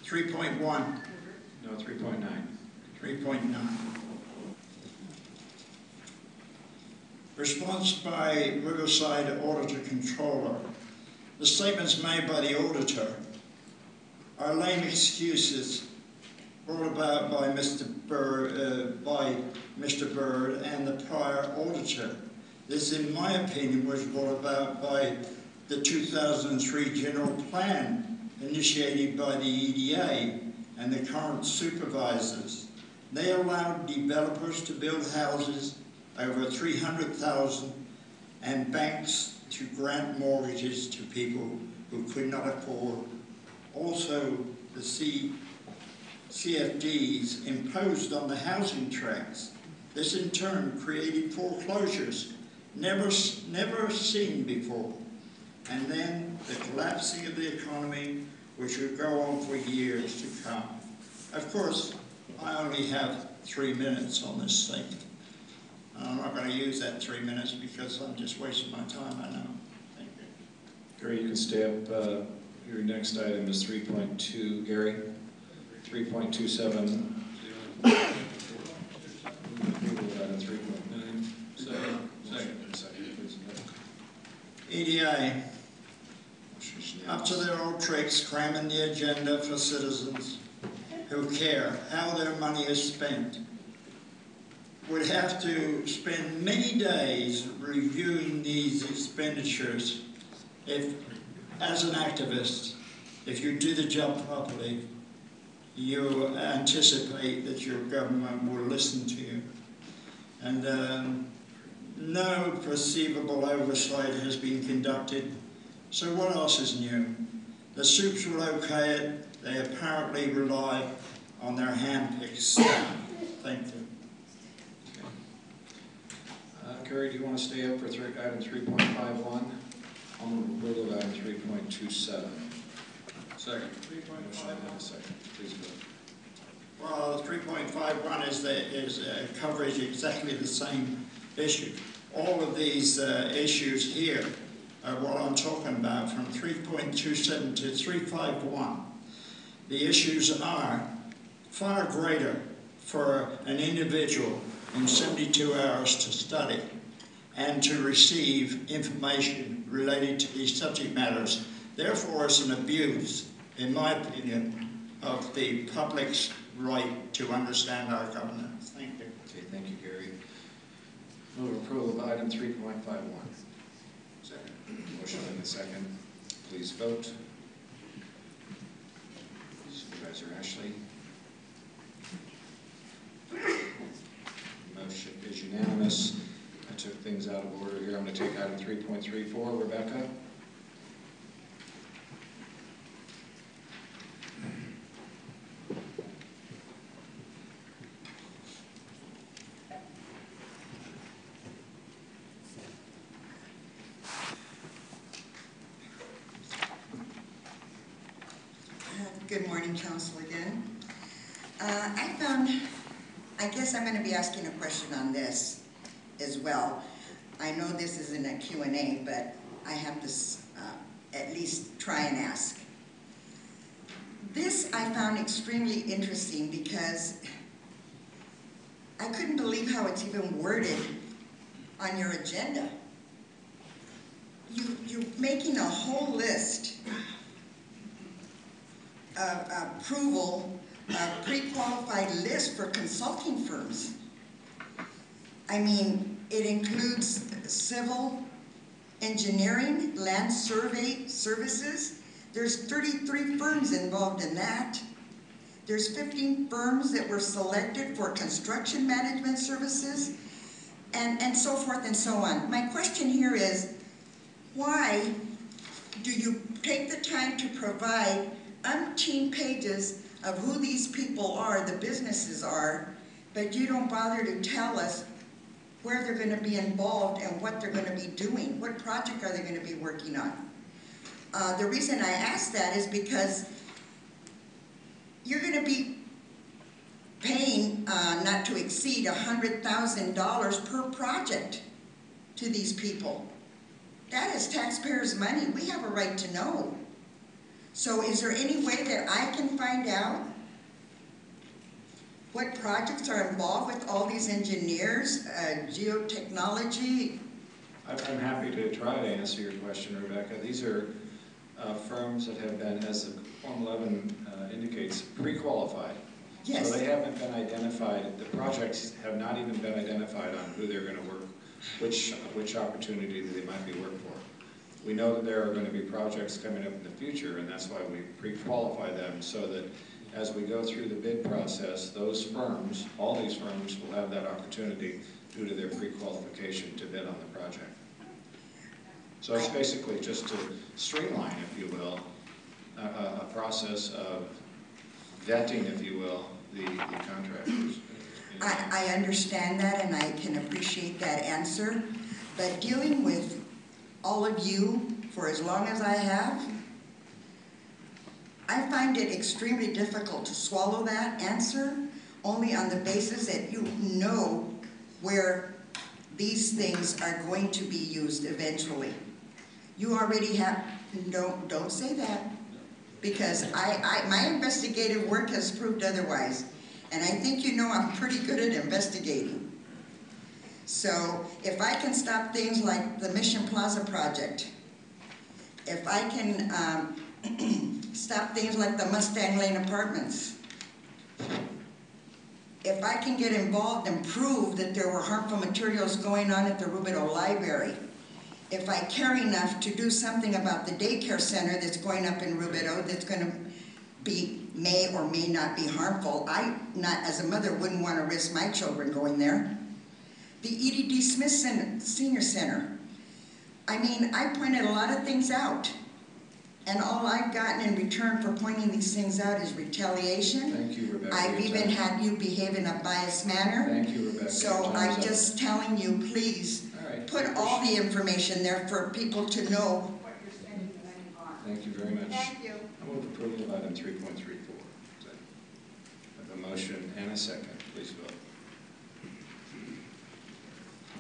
3.1. No, 3.9. 3.9. Response by Riverside Auditor Controller. The statements made by the auditor are lame excuses brought about by Mr. Bird and the prior auditor. This, in my opinion, was brought about by the 2003 general plan initiated by the EDA and the current supervisors. They allowed developers to build houses over 300,000 and banks to grant mortgages to people who could not afford. Also, the CFDs imposed on the housing tracts. This in turn created foreclosures never seen before. And then the collapsing of the economy, which would go on for years to come. Of course, I only have 3 minutes on this statement. I'm not going to use that 3 minutes because I'm just wasting my time, I know. Thank you. Gary, you can stay up. Your next item is 3.2. Gary? 3.27. EDA, up to their old tricks, cramming the agenda for citizens who care how their money is spent, would have to spend many days reviewing these expenditures if, as an activist, if you do the job properly, you anticipate that your government will listen to you. And no perceivable oversight has been conducted. So what else is new? The soups will okay it. They apparently rely on their hand-picked staff. Thank you. Gary, do you want to stay up for item 3.51? I'll move approval of item 3.27. Second. Second. Please vote. Well, 3.51 is coverage exactly the same issue. All of these issues here are what I'm talking about, from 3.27 to 351. The issues are far greater for an individual in 72 hours to study and to receive information related to these subject matters. Therefore, it's an abuse, in my opinion, of the public's right to understand our government. Thank you. Okay, thank you, Gary. Move approval of item 3.51. Second. Motion and a second. Please vote. Supervisor Ashley. Motion is unanimous. I took things out of order here. I'm going to take item 3.34. Rebecca? Good morning, Council, again. I guess I'm going to be asking a question on this as well. I know this isn't a Q&A, but I have to at least try and ask. This I found extremely interesting because I couldn't believe how it's even worded on your agenda. You're making a whole list approval, a pre-qualified list for consulting firms. I mean, it includes civil engineering, land survey services. There's 33 firms involved in that. There's 15 firms that were selected for construction management services, and so forth and so on. My question here is, why do you take the time to provide umpteen pages of who these people are, the businesses are, but you don't bother to tell us where they're going to be involved and what they're going to be doing? What project are they going to be working on? The reason I ask that is because you're going to be paying not to exceed $100,000 per project to these people. That is taxpayers' money. We have a right to know. So is there any way that I can find out what projects are involved with all these engineers, geotechnology? I'm happy to try to answer your question, Rebecca. These are firms that have been, as the Form 11 indicates, pre-qualified. Yes. So they haven't been identified, the projects have not even been identified on who they're going to work, which opportunity that they might be working for. We know that there are going to be projects coming up in the future, and that's why we pre-qualify them, so that as we go through the bid process, those firms, all these firms, will have that opportunity due to their pre-qualification to bid on the project. So it's basically just to streamline, if you will, a process of vetting, if you will, the contractors. I understand that, and I can appreciate that answer, but dealing with all of you for as long as I have, I find it extremely difficult to swallow that answer, only on the basis that you know where these things are going to be used eventually. You already have, don't say that, because my investigative work has proved otherwise, and I think you know I'm pretty good at investigating. So if I can stop things like the Mission Plaza project, if I can stop things like the Mustang Lane Apartments, if I can get involved and prove that there were harmful materials going on at the Rubidoux Library, if I care enough to do something about the daycare center that's going up in Rubidoux that's going to be, may or may not be harmful, I, not as a mother, wouldn't want to risk my children going there. The E.D.D. Smith Senior Center. I mean, I pointed a lot of things out, and all I've gotten in return for pointing these things out is retaliation. Thank you, Rebecca. I've even had you behave in a biased manner. Thank you, Rebecca. So I'm just telling you, please, put all the information there for people to know what you're spending the money on. Thank you very much. Thank you. I move approval of item 3.34. I have a motion and a second. Please vote.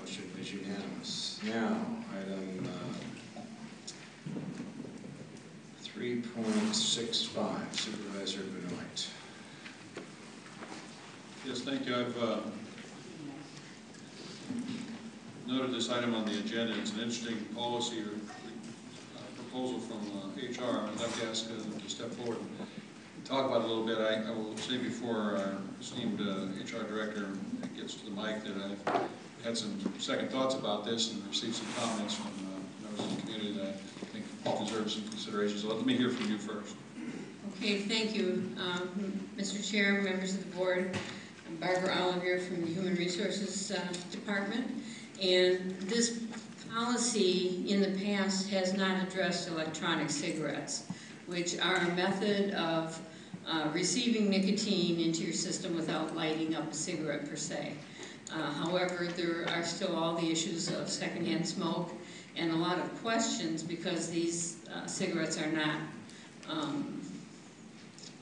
Motion is unanimous. Now, item 3.65, Supervisor Benoit. Yes, thank you. I've noted this item on the agenda. It's an interesting policy or proposal from HR. I'd like to ask them to step forward and talk about it a little bit. I will say before our esteemed HR director gets to the mic that I've had some second thoughts about this and received some comments from members of the community that I think deserve some consideration. So let me hear from you first. Okay, thank you, Mr. Chair, members of the board. I'm Barbara Oliver from the Human Resources Department. And this policy in the past has not addressed electronic cigarettes, which are a method of receiving nicotine into your system without lighting up a cigarette per se. However, there are still all the issues of secondhand smoke and a lot of questions because these cigarettes are not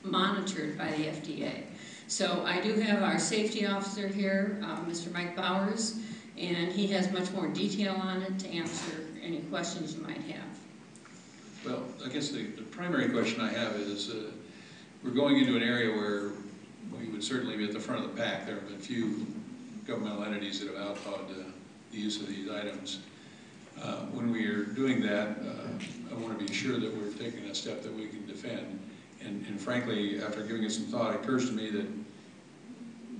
monitored by the FDA. So I do have our safety officer here, Mr. Mike Bowers, and he has much more detail on it to answer any questions you might have. Well, I guess the primary question I have is we're going into an area where we would certainly be at the front of the pack. There have been few governmental entities that have outlawed the use of these items. When we are doing that, I want to be sure that we're taking a step that we can defend. And frankly, after giving it some thought, it occurs to me that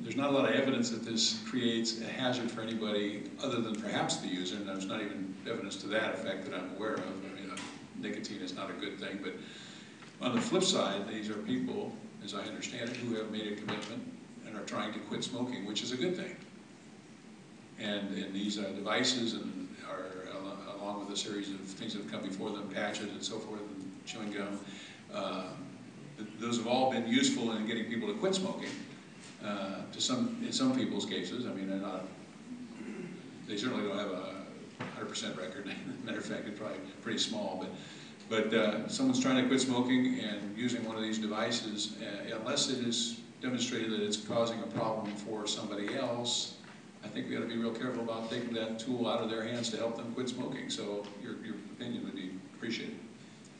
there's not a lot of evidence that this creates a hazard for anybody other than perhaps the user, and there's not even evidence to that effect that I'm aware of. I mean, nicotine is not a good thing, but on the flip side, these are people as I understand it, who have made a commitment and are trying to quit smoking, which is a good thing. And these devices and are along with a series of things that have come before them, patches and so forth, and chewing gum. Those have all been useful in getting people to quit smoking. In some people's cases, I mean, they certainly don't have a 100% record. Matter of fact, it's probably pretty small. But someone's trying to quit smoking and using one of these devices, unless it is demonstrated that it's causing a problem for somebody else, I think we ought to be real careful about taking that tool out of their hands to help them quit smoking. So your opinion would be appreciated.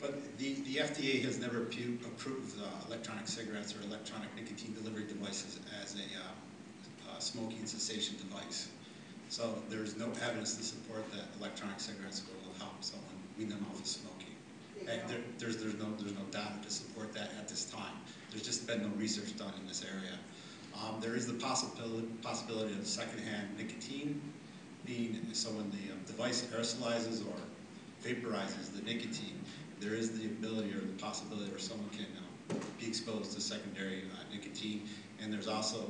But the FDA has never approved electronic cigarettes or electronic nicotine delivery devices as a smoking cessation device. So there's no evidence to support that electronic cigarettes will help someone wean them off of smoking. There's no data to support that at this time. There's just been no research done in this area. There is the possibility of secondhand nicotine being, so when the device aerosolizes or vaporizes the nicotine, there is the ability or the possibility where someone can be exposed to secondary nicotine, and there's also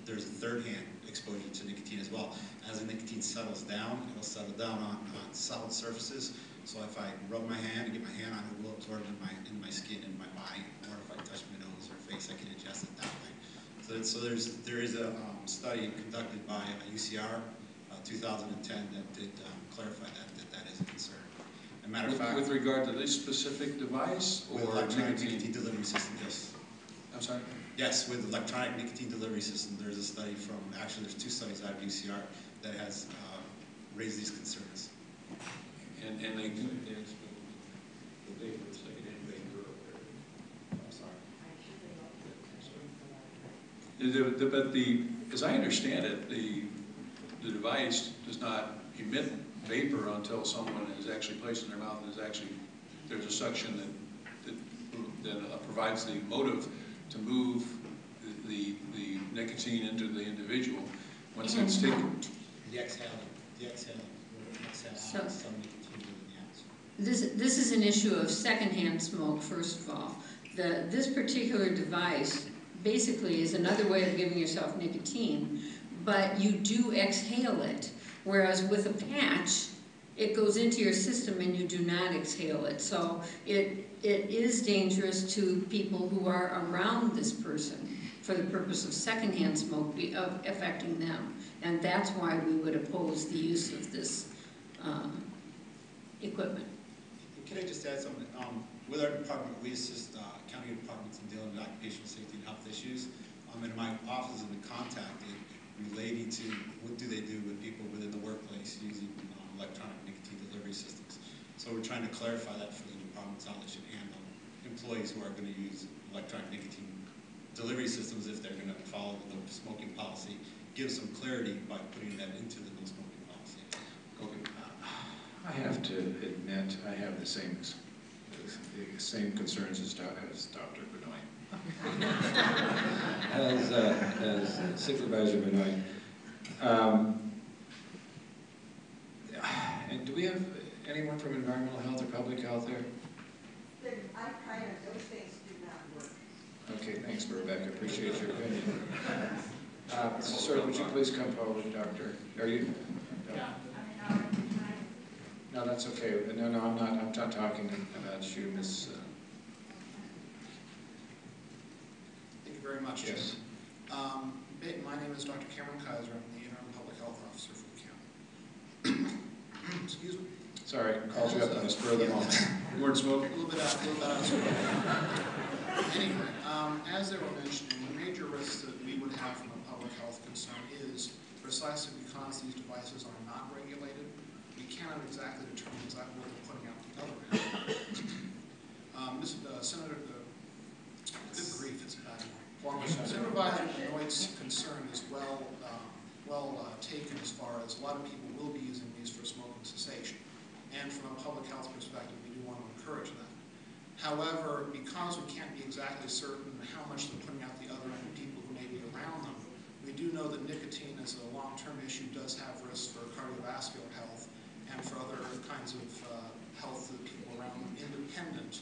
there's a third-hand exposure to nicotine as well. As the nicotine settles down, it will settle down on solid surfaces. So if I rub my hand and get my hand on it, it will absorb in my skin and my body, or if I touch my nose or face, I can ingest it that way. So there is a study conducted by UCR 2010 that did clarify that is a concern. As a matter of fact, with regard to this specific device or electronic nicotine delivery system, yes. I'm sorry? Yes, with electronic nicotine delivery system, there's a study from, actually there's 2 studies out of UCR that has raised these concerns. And they do. But as I understand it, the device does not emit vapor until someone is actually placed in their mouth and is actually, there's a suction that provides the motive to move the nicotine into the individual. Once it's taken. The exhale. So, this is an issue of secondhand smoke, first of all. This particular device basically is another way of giving yourself nicotine, but you do exhale it, whereas with a patch, it goes into your system and you do not exhale it. So it is dangerous to people who are around this person for the purpose of secondhand smoke affecting them. And that's why we would oppose the use of this equipment. Can I just add something? With our department, we assist county departments in dealing with occupational safety and health issues. And my office has been contacted relating to what do they do with people within the workplace using electronic nicotine delivery systems. So we're trying to clarify that for the departments, how they should handle employees who are going to use electronic nicotine delivery systems if they're going to follow the no smoking policy. Give some clarity by putting that into the no smoking policy. Okay. I have to admit, I have the same concerns as Dr. Benoit. as Supervisor Benoit. And do we have anyone from environmental health or public health there? Those things do not work. Okay, thanks, Rebecca. Appreciate your opinion. Sir, would you please come forward, Doctor? Are you? No. Yeah. No, that's okay. No, I'm not. I'm not talking about you, Miss. Thank you very much. Yes. My name is Dr. Cameron Kaiser. I'm the interim public health officer for the county. Excuse me. Sorry, called you up on the spur of the moment. You weren't smoking? A little bit out of smoke. Anyway, as they were mentioning, the major risk that we would have from a public health concern is precisely because these devices are not regulated, we cannot exactly determine exactly what they're putting out the other end. Senator, good grief, it's a bad one. Supervisor Benoit's concern is well taken as far as a lot of people will be using these for smoking cessation. And from a public health perspective, we do want to encourage that. However, because we can't be exactly certain how much they're putting out the other end of people who may be around them, we do know that nicotine as a long-term issue does have risks for cardiovascular health and for other kinds of health of the people around them, independent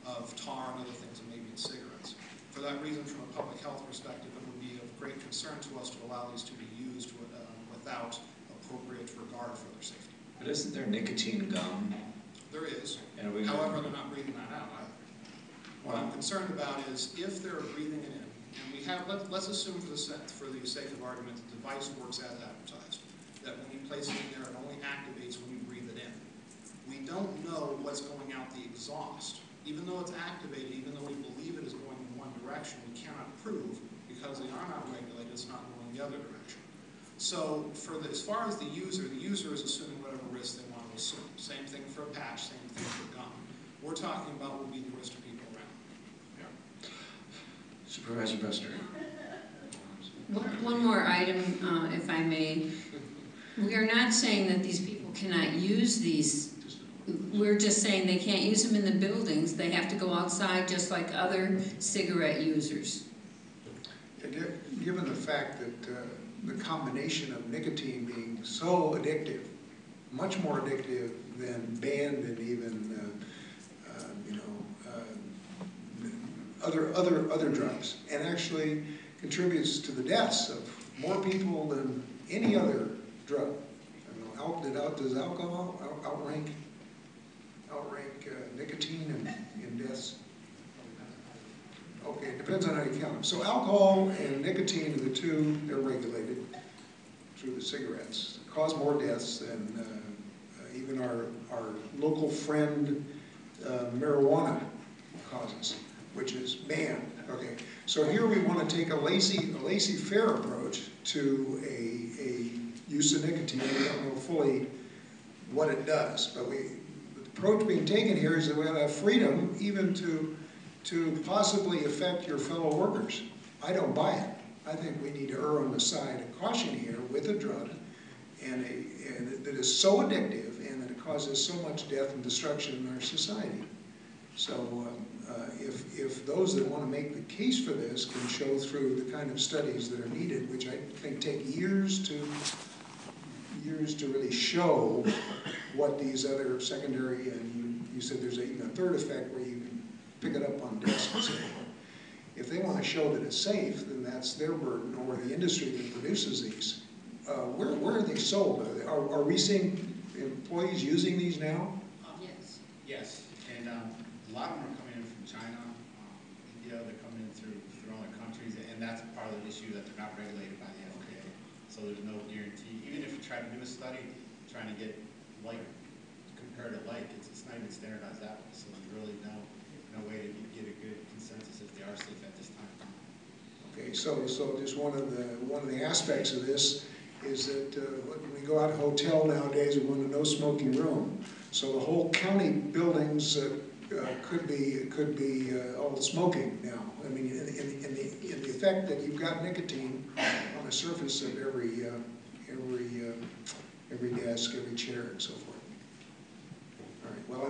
of tar and other things that may be in cigarettes. For that reason, from a public health perspective, it would be of great concern to us to allow these to be used without appropriate regard for their safety. But isn't there nicotine gum? There is. And However, they're not breathing that out either. What I'm concerned about is if they're breathing it in, and we have, let's assume for the sake of argument, the device works as advertised, that when you place it in there, it only activates when you breathe it in. We don't know what's going out the exhaust. Even though it's activated, even though we believe it is going in one direction, we cannot prove, because they are not regulated, it's not going the other direction. So as far as the user is assuming whatever risk they want to assume. Same thing for a patch, same thing for a gum. We're talking about will be the risk to people around. Yeah. Supervisor Buster. One more item, if I may. We are not saying that these people cannot use these. We're just saying they can't use them in the buildings. They have to go outside just like other cigarette users. Given the fact that the combination of nicotine being so addictive, much more addictive than banned and even other drugs, and actually contributes to the deaths of more people than any other drug. I don't know, does alcohol outrank nicotine in deaths? Okay, it depends on how you count them. So alcohol and nicotine are the two, they're regulated through the cigarettes. Cause more deaths than even our local friend marijuana causes, which is banned. Okay, so here we want to take a laissez-faire approach to a use of nicotine. We don't know fully what it does, but the approach being taken here is that we have freedom even to possibly affect your fellow workers. I don't buy it. I think we need to err on the side of caution here with a drug and that is so addictive and that it causes so much death and destruction in our society. So if those that want to make the case for this can show through the kind of studies that are needed, which I think take years to really show what these other secondary, and you said there's even a third effect where you can pick it up on desk and so forth. If they want to show that it's safe, then that's their burden, or the industry that produces these. Where are they sold? Are we seeing employees using these now? Yes. Yes, and a lot of them are coming in from China, India. They're coming in through other countries, and that's part of the issue that they're not regulated by the FDA. So there's no guarantee. Even if you try to do a study, trying to get like compared to like, it's not even standardized that way. So there's really no way to get a good consensus if they are safe at this time. Okay, so just one of the aspects of this is that when we go out to a hotel nowadays, we want a no smoking room. So the whole county buildings could be all smoking now. I mean, in the effect that you've got nicotine on the surface of every desk, every chair, and so forth. All right. Well,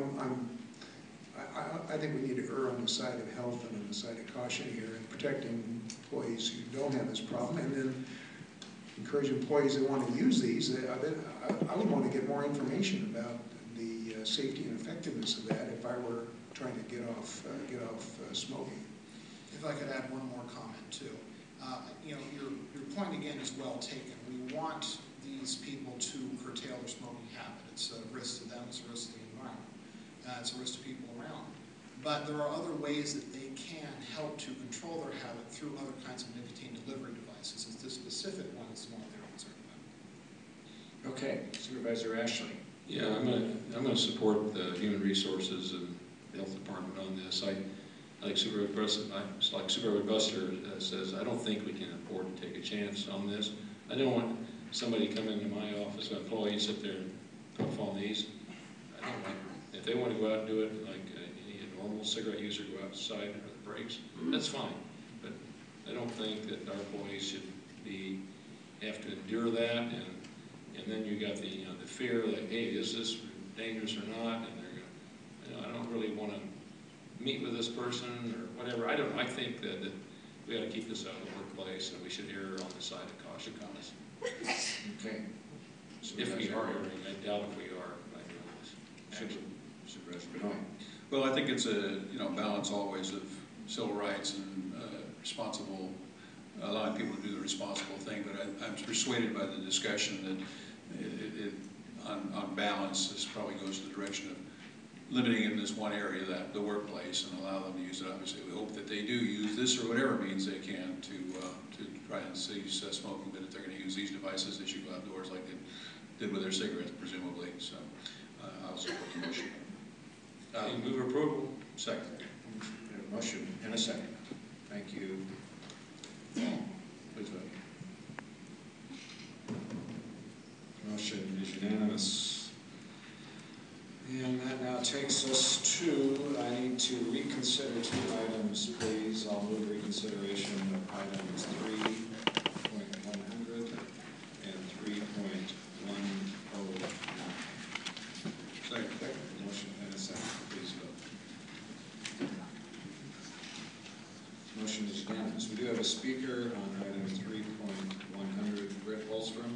I think we need to err on the side of health and on the side of caution here and protecting employees who don't have this problem, and then encourage employees that want to use these. I would want to get more information about the safety and effectiveness of that if I were trying to get off smoking. If I could add one more comment too. Your point again is well taken. We want these people to curtail their smoking habit. It's a risk to them, it's a risk to the environment, it's a risk to people around. But there are other ways that they can help to control their habit through other kinds of nicotine delivery devices. It's this specific one that's the one that they're concerned about. Okay, Supervisor Ashley. Yeah, I'm gonna support the Human Resources and Health Department on this. Like Supervisor Buster says, I don't think we can afford to take a chance on this. I don't want somebody come into my office, an employee, sit there and puff on these. I don't like it. If they want to go out and do it like any normal cigarette user, go outside under the breaks, that's fine. But I don't think that our employees should have to endure that, and then you got the the fear like, hey, is this dangerous or not? And they're gonna, I don't really want to meet with this person or whatever. I don't know. I think that we got to keep this out of the workplace, and we should err on the side of caution on this. Okay. If we are erring, I doubt if we are by doing this. Supervisor Benoit. Well, I think it's a balance always of civil rights and responsible, allowing people to do the responsible thing, but I'm persuaded by the discussion that on balance, this probably goes in the direction of limiting it in this one area, that the workplace, and allow them to use it. Obviously, we hope that they do use this or whatever means they can to try and cease smoking, but if they're going to use these devices, they should go outdoors like they did with their cigarettes, presumably. So I'll support the motion. Move approval. Second. We have a motion and a second. Thank you. Please vote. Motion is unanimous. And that now takes us to, I need to reconsider 2 items, please. I'll move reconsideration of items 3.100 and 3.109. Second. Motion and a second. Please vote. Motion is unanimous. We do have a speaker on item 3.100, Britt Holstrom.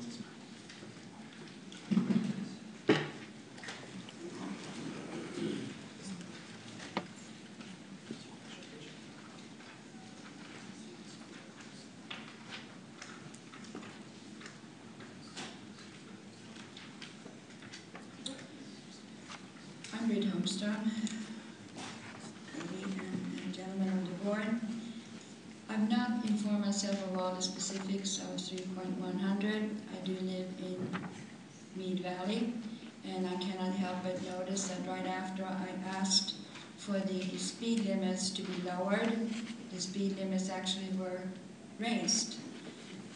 I'm Britt Holmstrom, and gentlemen on the board. I've not informed myself of all the specifics of 3.100. I do live in Mead Valley, and I cannot help but notice that right after I asked for the speed limits to be lowered, the speed limits actually were raised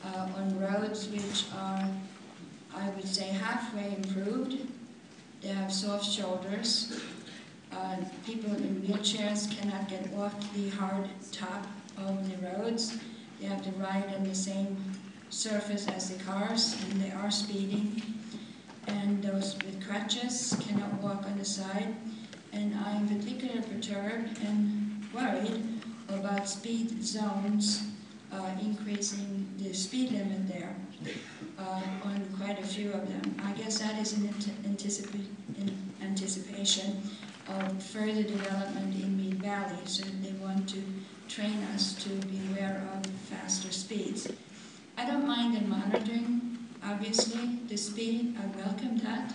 on roads which are, I would say, halfway improved. They have soft shoulders. People in wheelchairs cannot get off the hard top of the roads. They have to ride on the same surface as the cars, and they are speeding. And those with crutches cannot walk on the side. And I am particularly perturbed and worried about speed zones increasing the speed limit there on quite a few of them. I guess that is in anticipation of further development in Mead Valley, so they want to train us to be aware of faster speeds. I don't mind them monitoring, obviously, the speed. I welcome that.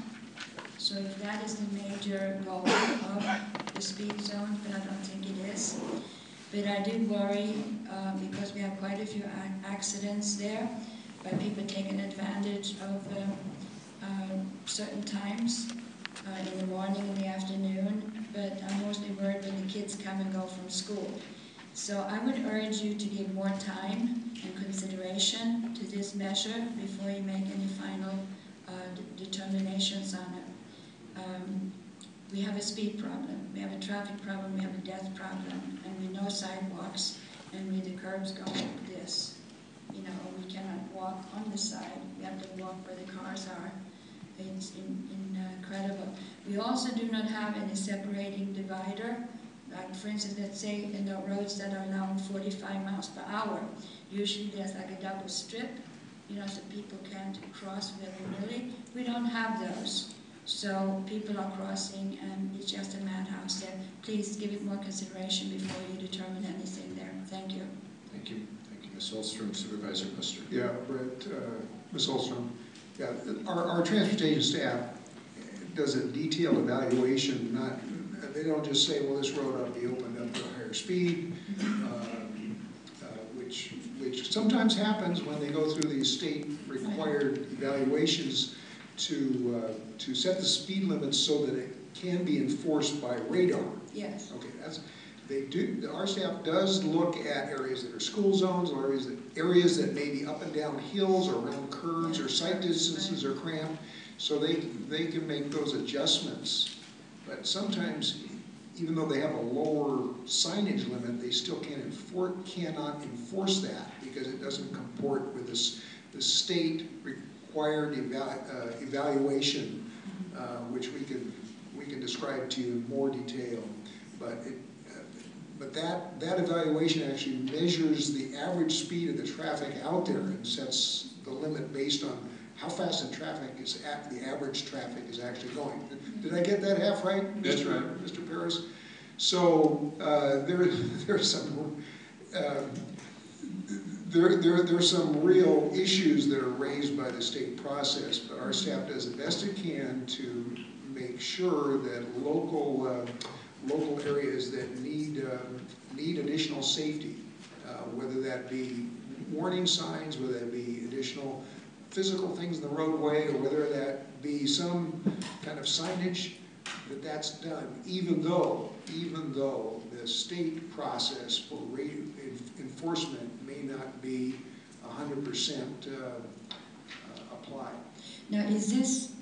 So if that is the major goal of the speed zone, but I don't think it is. But I do worry because we have quite a few accidents there by people taking advantage of certain times in the morning and the afternoon. But I'm mostly worried when the kids come and go from school. So I would urge you to give more time and consideration to this measure before you make any final determinations on it. We have a speed problem, we have a traffic problem, we have a death problem, and we know sidewalks, and the curbs go like this. You know, we cannot walk on the side, we have to walk where the cars are. It's incredible. We also do not have any separating divider. Like, for instance, let's say in the roads that are now 45 miles per hour, usually there's like a double strip, you know, so people can't cross willy-nilly. We don't have those. So people are crossing, and it's just a madhouse there. Please give it more consideration before you determine anything there. Thank you. Thank you. Thank you, Ms. Holstrom. Supervisor Buster. Yeah, Brett, Ms. Holstrom. Yeah, our transportation staff does a detailed evaluation. They don't just say, well, this road ought to be opened up to a higher speed, which sometimes happens when they go through these state-required evaluations to set the speed limits so that it can be enforced by radar. Yes. Okay, they do. Our staff does look at areas that are school zones, or areas that may be up and down hills, or around curves, or sight distances are cramped, so they can make those adjustments. But sometimes, even though they have a lower signage limit, they still cannot enforce that because it doesn't comport with the state required evaluation, which we can describe to you in more detail. But that evaluation actually measures the average speed of the traffic out there and sets the limit based on how fast the average traffic is actually going. Did I get that half right? That's right. Mr. Paris? So there's some real issues that are raised by the state process, but our staff does the best it can to make sure that local areas that need additional safety, whether that be warning signs, whether that be additional physical things in the roadway, or whether that be some kind of signage, that's done, even though the state process for enforcement may not be 100% applied. Now, is this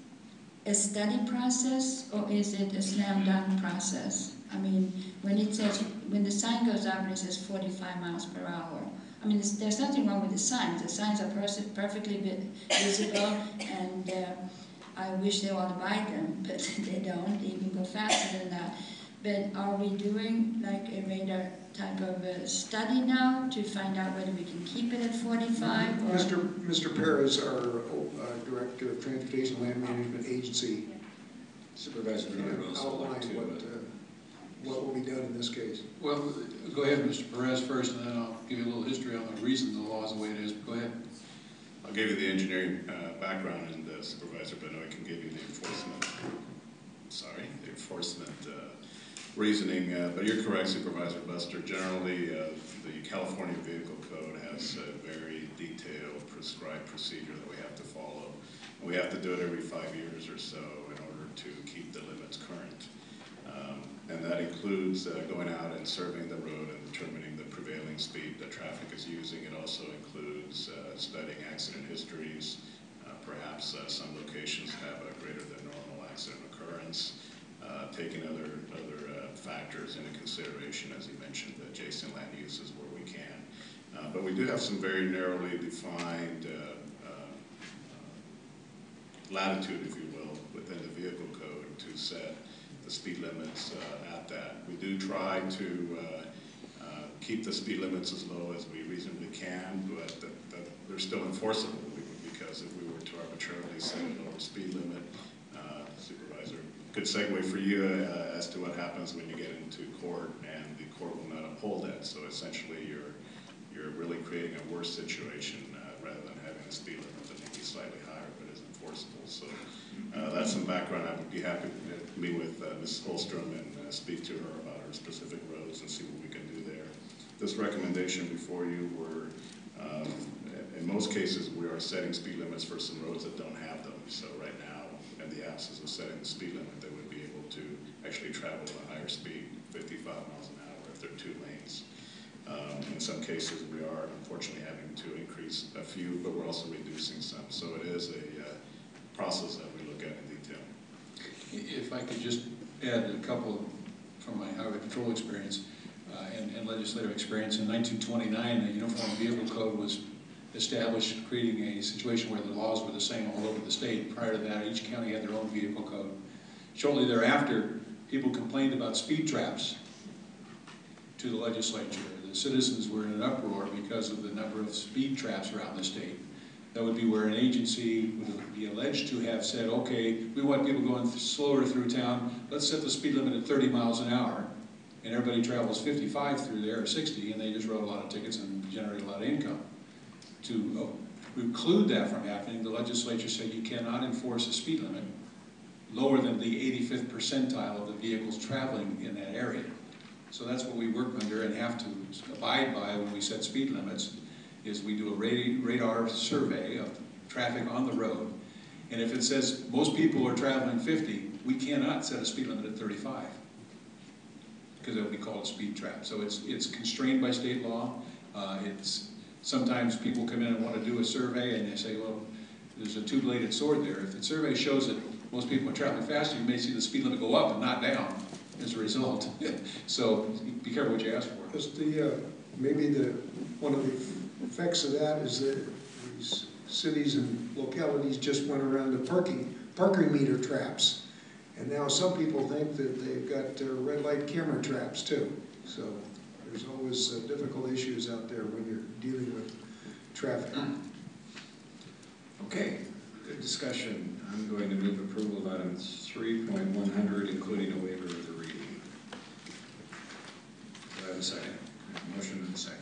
a study process, or is it a slam dunk process? I mean, when the sign goes up and it says 45 miles per hour, I mean, there's nothing wrong with the signs. The signs are perfectly visible, and I wish they all abide them, but they don't. They even go faster than that. But are we doing like a radar type of a study now to find out whether we can keep it at 45? Or? Mr. Perez, our Director of Transportation and Land Management Agency, Supervisor would also like to what will be done in this case. Well, go ahead, Mr. Perez, first, and then I'll give you a little history on the reason the law is the way it is. Go ahead. I'll give you the engineering background, and Supervisor Benoit can give you the enforcement reasoning. But you're correct, Supervisor Buster. Generally, the California Vehicle Code has a very detailed, prescribed procedure that we have to follow. And we have to do it every 5 years or so in order to keep the limits current. And that includes going out and surveying the road and determining the prevailing speed that traffic is using. It also includes studying accident histories. Perhaps some locations have a greater than normal accident occurrence. Taking other factors into consideration, as you mentioned, the adjacent land uses where we can. But we do have some very narrowly defined latitude, if you will, within the vehicle code to set the speed limits at that. We do try to keep the speed limits as low as we reasonably can, but they're still enforceable, because if we were to arbitrarily set a lower speed limit, Supervisor, good segue for you as to what happens when you get into court and the court will not uphold that. So essentially you're really creating a worse situation rather than having a speed limit that may be slightly higher but is enforceable. So that's some background. I would be happy to meet with Ms. Holstrom and speak to her about her specific roads and see what we can do there. This recommendation before you were, in most cases, we are setting speed limits for some roads that don't have them. So right now, in the absence of setting the speed limit, they would be able to actually travel at a higher speed, 55 miles an hour if they're 2 lanes. In some cases, we are unfortunately having to increase a few, but we're also reducing some. So it is a process that we look at in detail. If I could just add a couple from my highway patrol experience and legislative experience. In 1929, the Uniform Vehicle Code was established, creating a situation where the laws were the same all over the state. Prior to that, each county had their own vehicle code. Shortly thereafter, people complained about speed traps to the legislature. The citizens were in an uproar because of the number of speed traps around the state. That would be where an agency would be alleged to have said, okay, we want people going slower through town, let's set the speed limit at 30 miles an hour. And everybody travels 55 through there, or 60, and they just wrote a lot of tickets and generate a lot of income. To preclude that from happening, the legislature said you cannot enforce a speed limit lower than the 85th percentile of the vehicles traveling in that area. So that's what we work under and have to abide by when we set speed limits, is we do a radar survey of traffic on the road. And if it says most people are traveling 50, we cannot set a speed limit at 35, because it would be called a speed trap. So it's constrained by state law. Sometimes people come in and want to do a survey and they say, well, there's a two-bladed sword there. If the survey shows that most people are traveling faster, you may see the speed limit go up and not down as a result. So be careful what you ask for. Just maybe one of the effects of that is that these cities and localities just went around the parking meter traps. And now some people think that they've got red light camera traps too. So there's always difficult issues out there when you're dealing with traffic. Okay, good discussion. I'm going to move approval of items 3.100, including a waiver of the reading. a second? Motion and a second.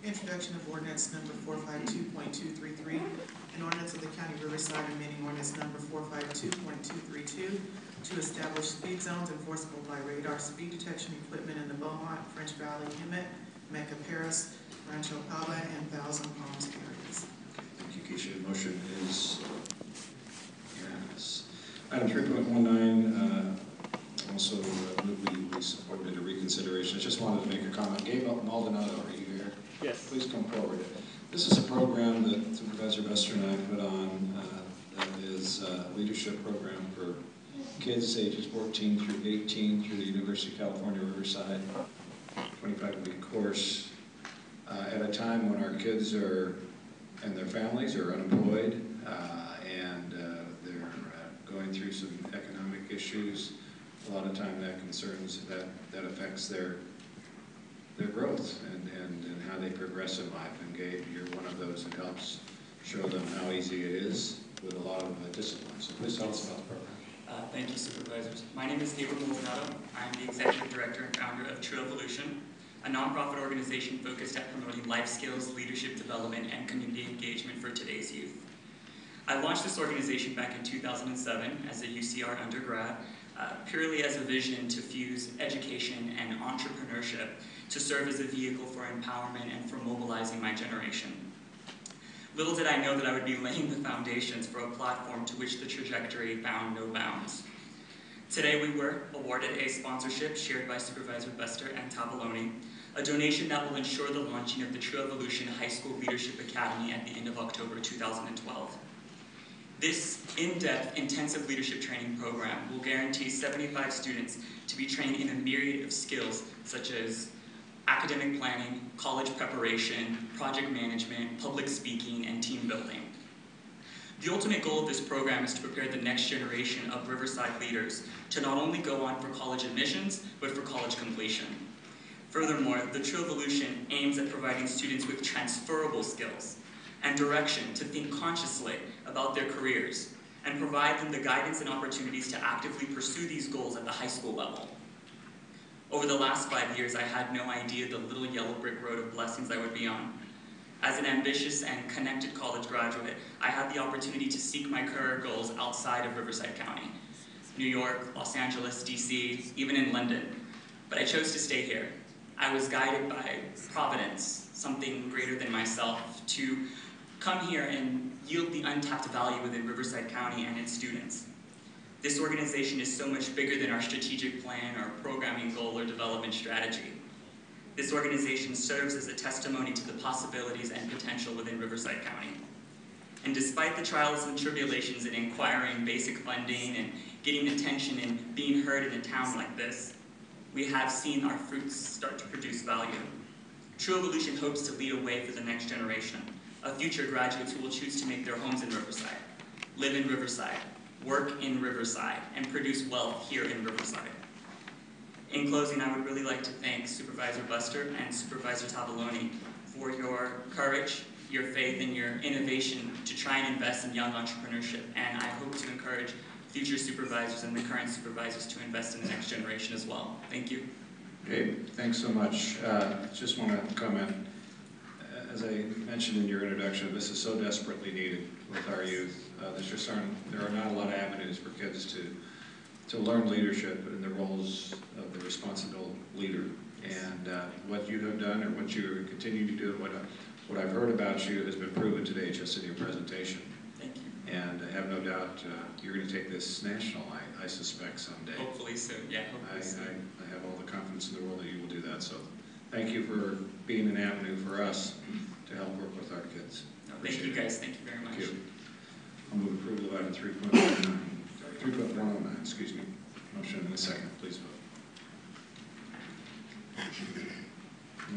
Introduction of ordinance number 452.233, an ordinance of the County of Riverside amending ordinance number 452.232 to establish speed zones enforceable by radar speed detection equipment in the Beaumont, French Valley, Hemet, Mecca, Paris, Rancho Pava, and Thousand Palms areas. Thank you, Keisha. Motion is unanimous. Item 3.19, also we supported a reconsideration. I just wanted to make a comment. Gabe Maldonado, are you here? Yes. Please come forward. This is a program that Supervisor Buster and I put on that is a leadership program for kids ages 14 through 18 through the University of California, Riverside, 25-week course at a time when our kids are and their families are unemployed and they're going through some economic issues. A lot of time that concerns, that affects their growth and how they progress in life. And Gabe, you're one of those that helps show them how easy it is with a lot of discipline. So please tell us about the program. Thank you, Supervisors. My name is Gabriel Maldonado. I'm the Executive Director and founder of True Evolution, a nonprofit organization focused at promoting life skills, leadership development, and community engagement for today's youth. I launched this organization back in 2007 as a UCR undergrad, purely as a vision to fuse education and entrepreneurship to serve as a vehicle for empowerment and for mobilizing my generation. Little did I know that I would be laying the foundations for a platform to which the trajectory found no bounds. Today we were awarded a sponsorship shared by Supervisor Buster and Tavaglione, a donation that will ensure the launching of the True Evolution High School Leadership Academy at the end of October 2012. This in-depth, intensive leadership training program will guarantee 75 students to be trained in a myriad of skills such as academic planning, college preparation, project management, public speaking, and team building. The ultimate goal of this program is to prepare the next generation of Riverside leaders to not only go on for college admissions, but for college completion. Furthermore, the True Evolution aims at providing students with transferable skills and direction to think consciously about their careers and provide them the guidance and opportunities to actively pursue these goals at the high school level. Over the last 5 years, I had no idea the little yellow brick road of blessings I would be on. As an ambitious and connected college graduate, I had the opportunity to seek my career goals outside of Riverside County, New York, Los Angeles, DC, even in London. But I chose to stay here. I was guided by Providence, something greater than myself, to come here and yield the untapped value within Riverside County and its students. This organization is so much bigger than our strategic plan, our programming goal, or development strategy. This organization serves as a testimony to the possibilities and potential within Riverside County. And despite the trials and tribulations in acquiring basic funding and getting attention and being heard in a town like this, we have seen our fruits start to produce value. True Evolution hopes to lead a way for the next generation, of future graduates who will choose to make their homes in Riverside, live in Riverside, work in Riverside, and produce wealth here in Riverside. In closing, I would really like to thank Supervisor Buster and Supervisor Tavaglione for your courage, your faith, and your innovation to try and invest in young entrepreneurship, and I hope to encourage future supervisors and the current supervisors to invest in the next generation as well. Thank you. Gabe, thanks so much. Just want to comment, as I mentioned in your introduction, this is so desperately needed with our youth. There are not a lot of avenues for kids to learn leadership in the roles of the responsible leader. And what you have done and what you continue to do, what I've heard about you has been proven today just in your presentation. Thank you. And I have no doubt you're going to take this national, I suspect, someday. Hopefully soon, yeah, hopefully soon. I have all the confidence in the world that you will do that. So thank you for being an avenue for us to help work with our kids. No, thank you guys, thank you very much. Thank you. I'll move approval of item 3.109, excuse me. Motion in a second, please vote.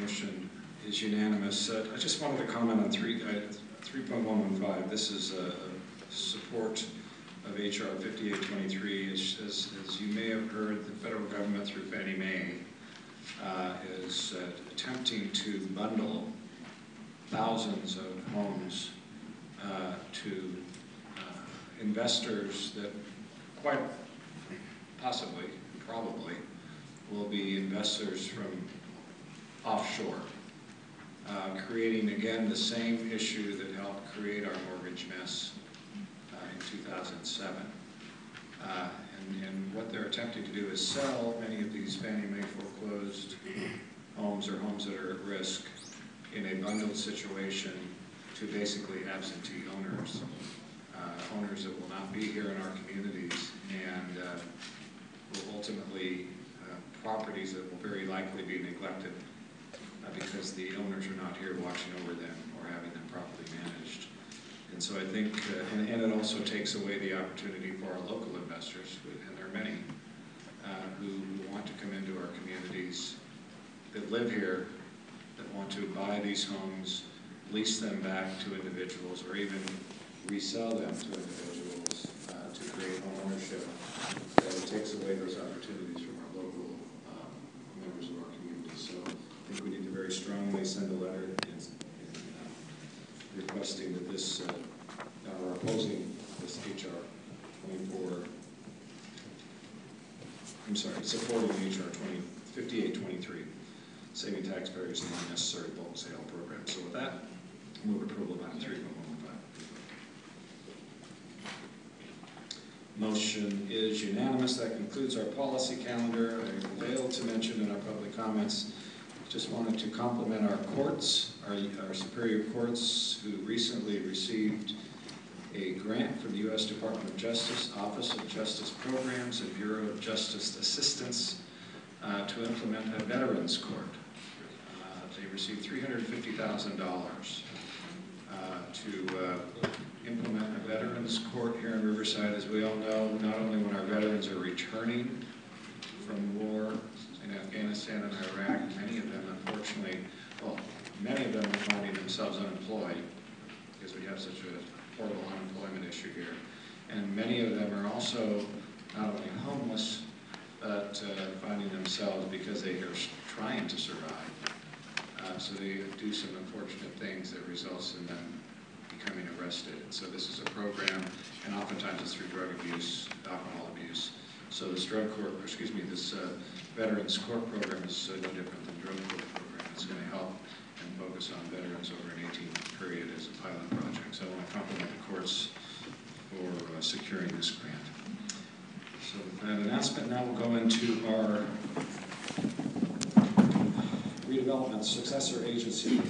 Motion is unanimous. I just wanted to comment on 3.115. This is support of HR 5823. As you may have heard, the federal government through Fannie Mae is attempting to bundle thousands of homes to investors that quite possibly, probably, will be investors from offshore, creating again the same issue that helped create our mortgage mess in 2007. And what they're attempting to do is sell many of these Fannie Mae foreclosed homes or homes that are at risk in a bundled situation to basically absentee owners, owners that will not be here in our communities, and will ultimately properties that will very likely be neglected because the owners are not here watching over them or having them properly managed. And so I think, and it also takes away the opportunity for our local investors, and there are many, who want to come into our communities, that live here, that want to buy these homes, lease them back to individuals, or even resell them to individuals to create home ownership. That it takes away those opportunities from our local members of our community. So I think we need to very strongly send a letter requesting that this, or opposing this HR 24, I'm sorry, supporting HR 5823, saving taxpayers in unnecessary bulk sale program. So with that, I move approval of item 3.115. Motion is unanimous. That concludes our policy calendar. I failed to mention in our public comments, just wanted to compliment our courts, our superior courts, who recently received a grant from the U.S. Department of Justice, Office of Justice Programs, and Bureau of Justice Assistance to implement a veterans court. They received $350,000 to implement a veterans court here in Riverside. As we all know, not only when our veterans are returning from war in Afghanistan and Iraq, many of them, unfortunately, well, many of them are finding themselves unemployed because we have such a horrible unemployment issue here. And many of them are also not only homeless, but finding themselves, because they are trying to survive. So they do some unfortunate things that results in them becoming arrested. And so this is a program, and oftentimes it's through drug abuse, alcohol abuse. So this this Veterans Court program is no different than drug court program. It's going to help and focus on veterans over an 18-month period as a pilot project. So I want to compliment the courts for securing this grant. So with that announcement, now we'll go into our redevelopment successor agency.